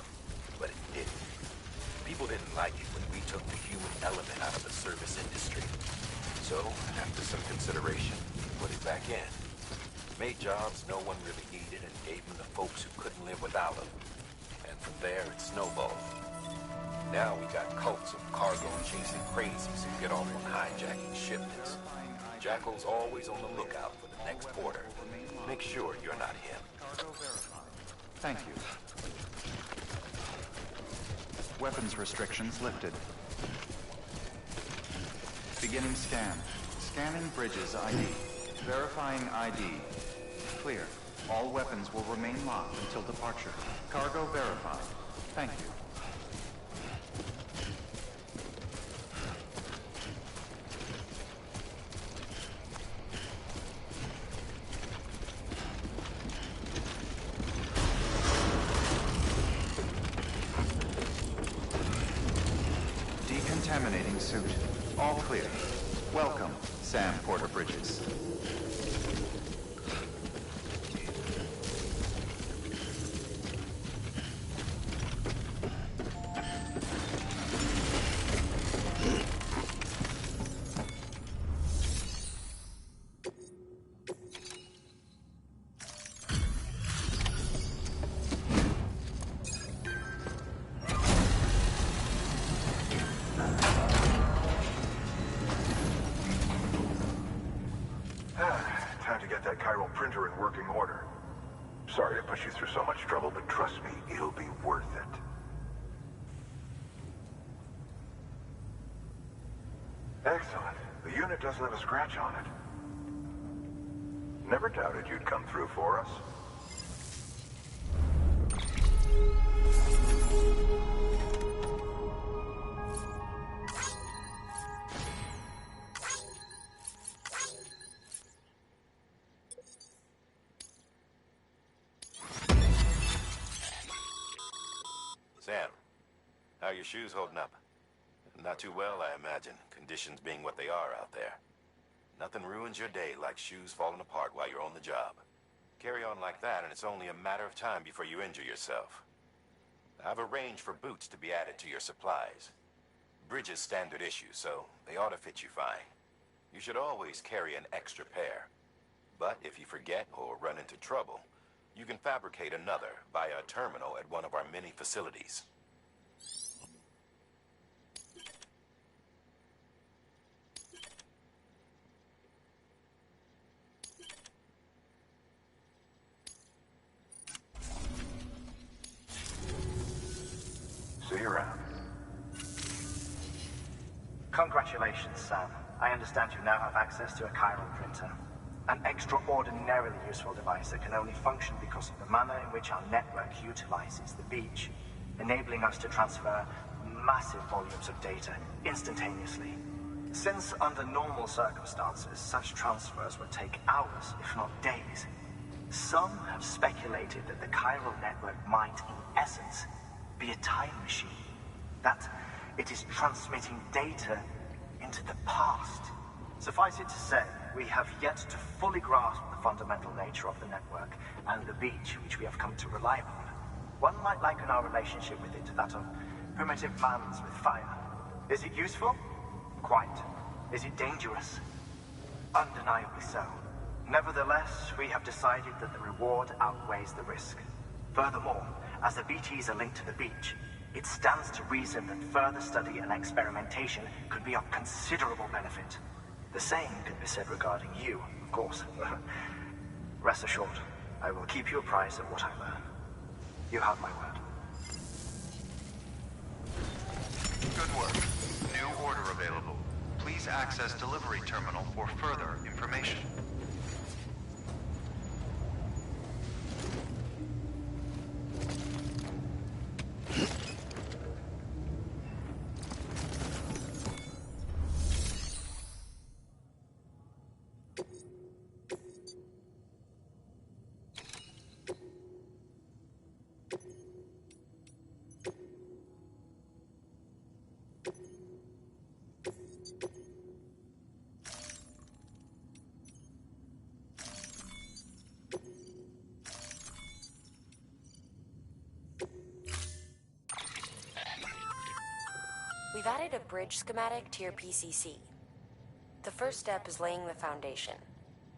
But it didn't. People didn't like it when we took the human element out of the service industry. So, after some consideration, we put it back in. Made jobs no one really needed and gave them to folks who couldn't live without them. And from there, it snowballed.
Now we got cults of cargo chasing crazies who get off on hijacking shipments. Jackal's always on the lookout for the next order. Make sure you're not him.
Thank you. Weapons restrictions lifted. Beginning scan. Scanning Bridges ID. Verifying ID. Clear. All weapons will remain locked until departure. Cargo verified. Thank you. Decontaminating suit. All clear. Welcome, Sam Porter Bridges.
Time to get that chiral printer in working order. Sorry to put you through so much trouble, but trust me, it'll be worth it. Excellent. The unit doesn't have a scratch on it. Never doubted you'd come through for us.
Sam, how are your shoes holding up? Not too well, I imagine, conditions being what they are out there. Nothing ruins your day like shoes falling apart while you're on the job. Carry on like that, and it's only a matter of time before you injure yourself. I've arranged for boots to be added to your supplies. Bridges standard issue, so they ought to fit you fine. You should always carry an extra pair. But if you forget or run into trouble, you can fabricate another via a terminal at one of our many facilities.
See you around.
Congratulations, Sam. I understand you now have access to a chiral printer. An extraordinarily useful device that can only function because of the manner in which our network utilizes the beach, enabling us to transfer massive volumes of data instantaneously. Since under normal circumstances, such transfers would take hours, if not days, some have speculated that the chiral network might, in essence, be a time machine. That it is transmitting data into the past. Suffice it to say, we have yet to fully grasp the fundamental nature of the network and the beach which we have come to rely upon. One might liken our relationship with it to that of primitive mans with fire. Is it useful? Quite. Is it dangerous? Undeniably so. Nevertheless, we have decided that the reward outweighs the risk. Furthermore, as the BTs are linked to the beach, it stands to reason that further study and experimentation could be of considerable benefit. The same can be said regarding you, of course. Rest assured, I will keep you apprised of what I learn. You have my word.
Good work. New order available. Please access delivery terminal for further information.
We've added a bridge schematic to your PCC. The first step is laying the foundation,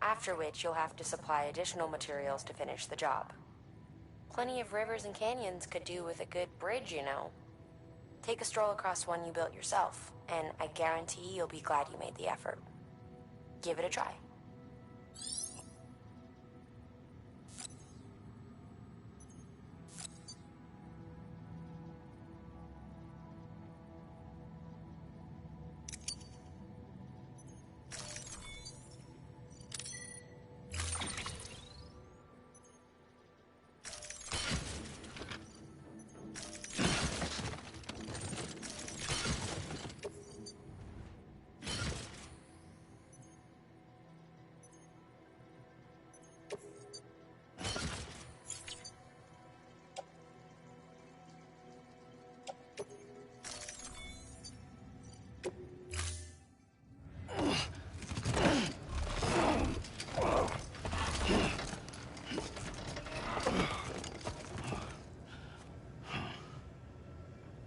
after which you'll have to supply additional materials to finish the job. Plenty of rivers and canyons could do with a good bridge, you know. Take a stroll across one you built yourself, and I guarantee you'll be glad you made the effort. Give it a try.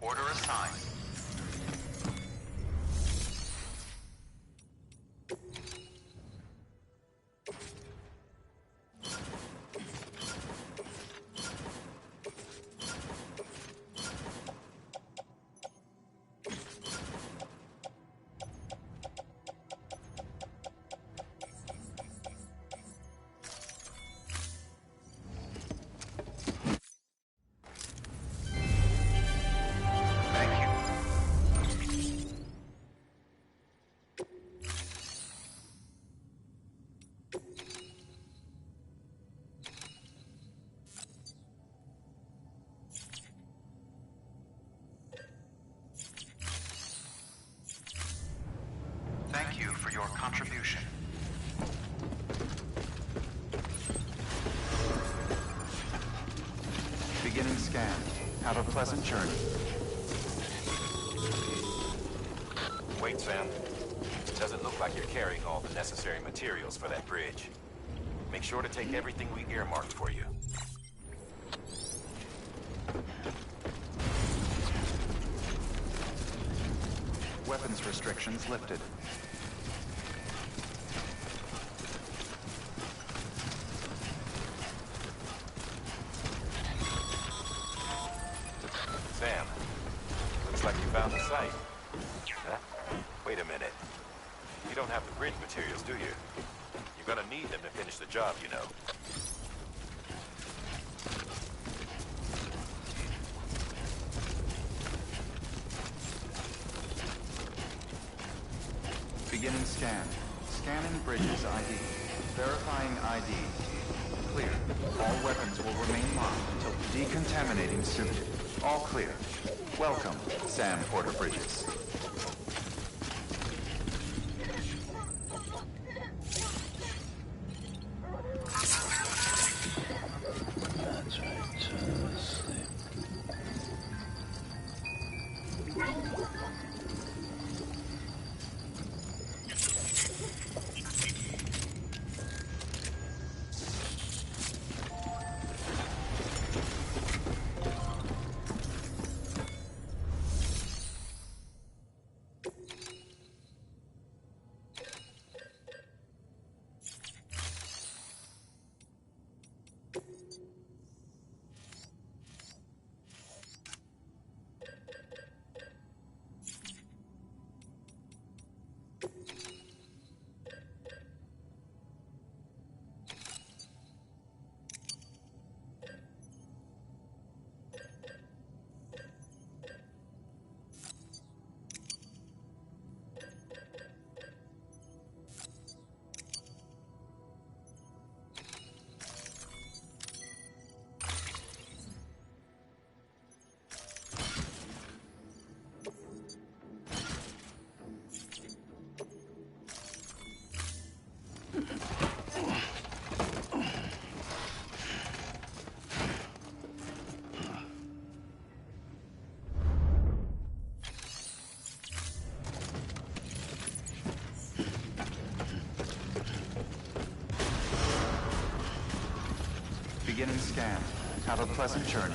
Order assigned. Thank you for your contribution. Beginning scan. Have a pleasant journey.
Wait, Sam. Doesn't look like you're carrying all the necessary materials for that bridge. Make sure to take everything we earmarked for you.
Weapons restrictions lifted.
Sam, looks like you found the site. Huh? Wait a minute. You don't have the bridge materials, do you? You're gonna need them to finish the job, you know.
Beginning scan. Scanning bridges ID. Verifying ID. Clear. All weapons will remain locked until decontaminating suit. All clear. Welcome, Sam Porter Bridges.
That's right, just sleep.
Beginning scan. Have a pleasant journey.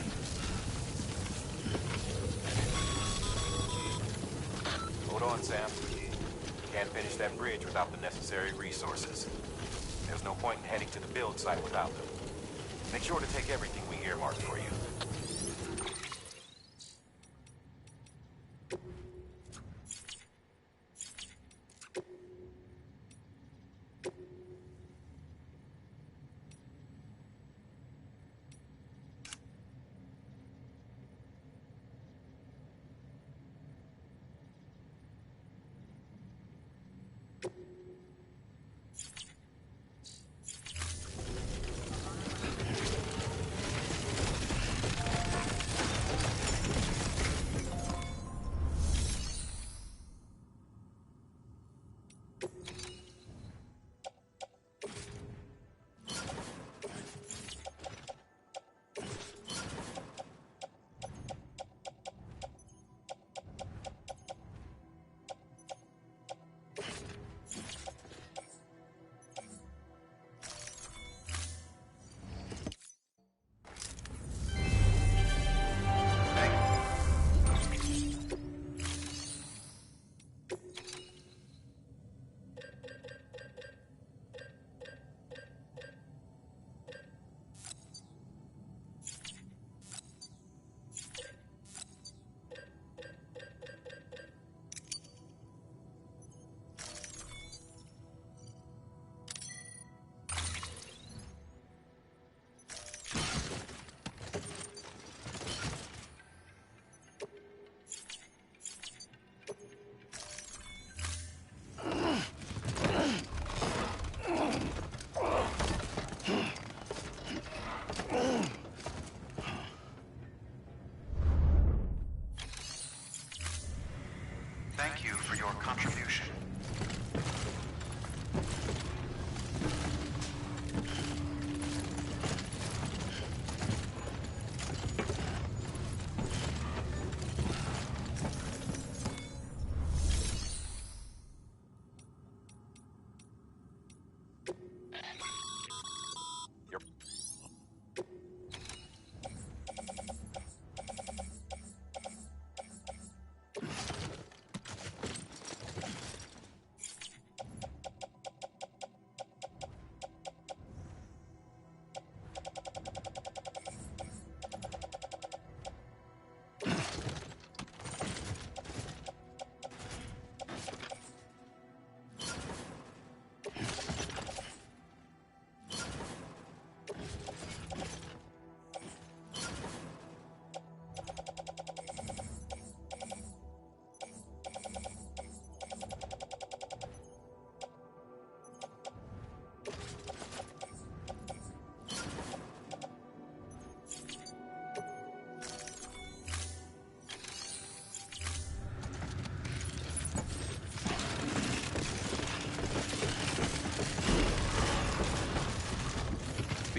Hold on, Sam. Can't finish that bridge without the necessary resources. There's no point in heading to the build site without them. Make sure to take everything we earmarked for you.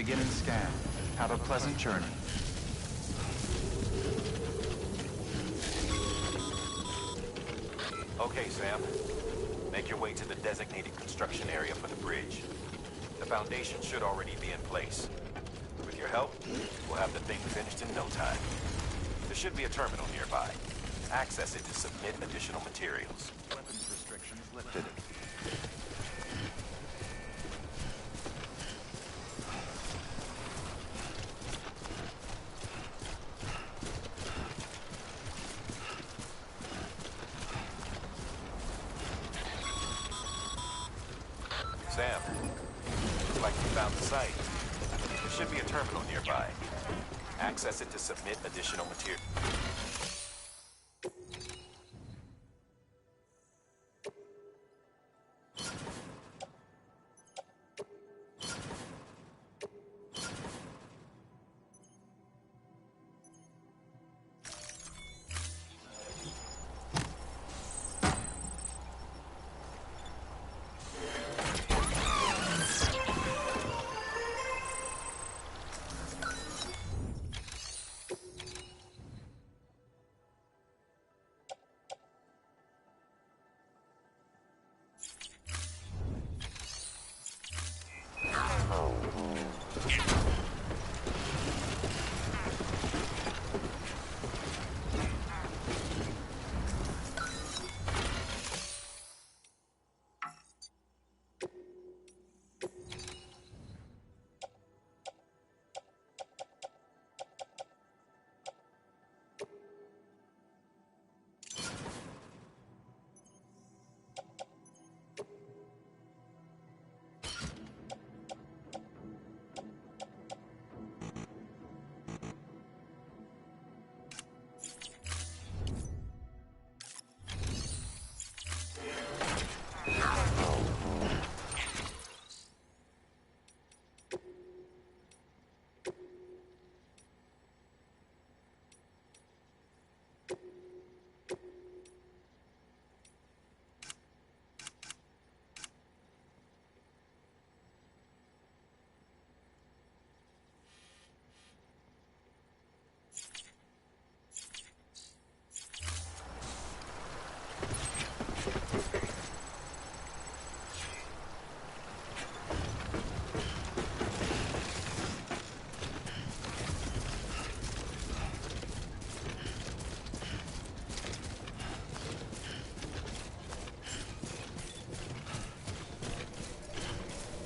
Beginning scan. Have a pleasant journey.
Okay, Sam. Make your way to the designated construction area for the bridge. The foundation should already be in place. With your help, we'll have the thing finished in no time. There should be a terminal nearby. Access it to submit additional materials.
Weapons restrictions lifted.
Sam, looks like you found the site. There should be a terminal nearby. Access it to submit additional material.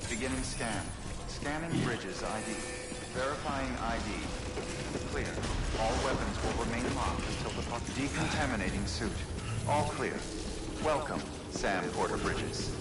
Beginning scan. Scanning bridges ID. Verifying ID. Clear. All weapons will remain locked until the decontaminating suit. All clear. Welcome, Sam Porter Bridges.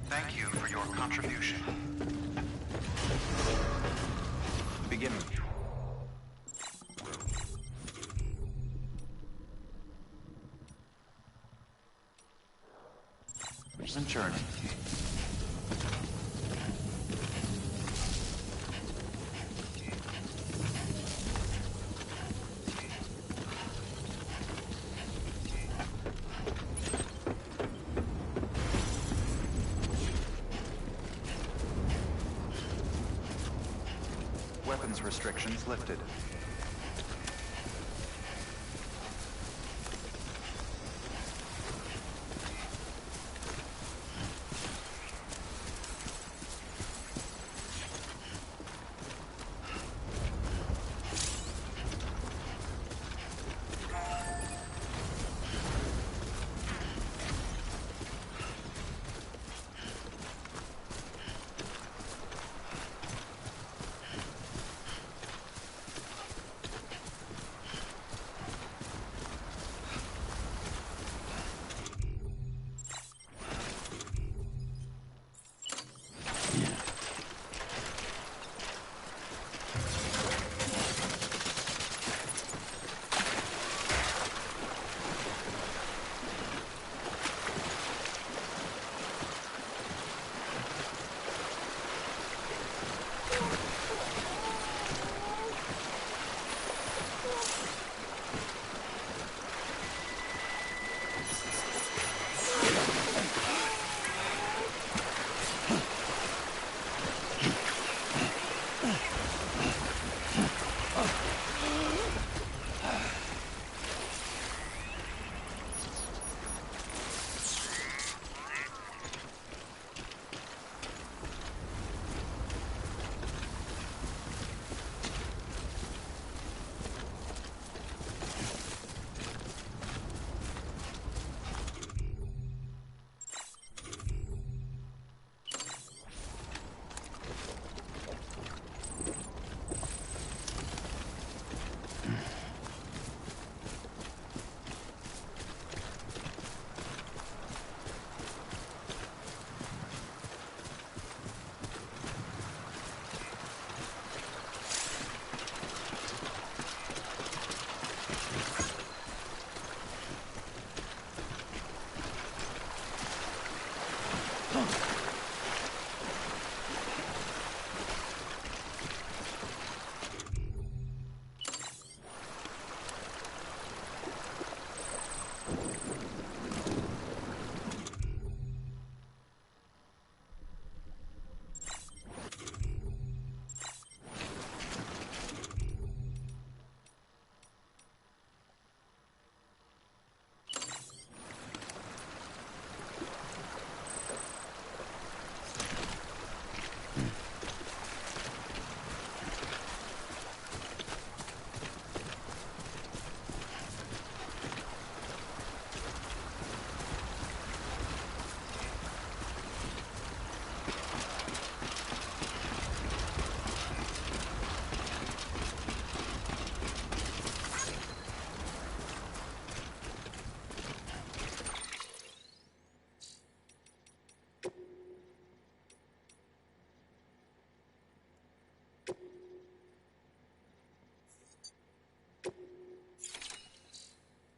Thank you for your contribution. Beginning. And journey. weapons restrictions lifted.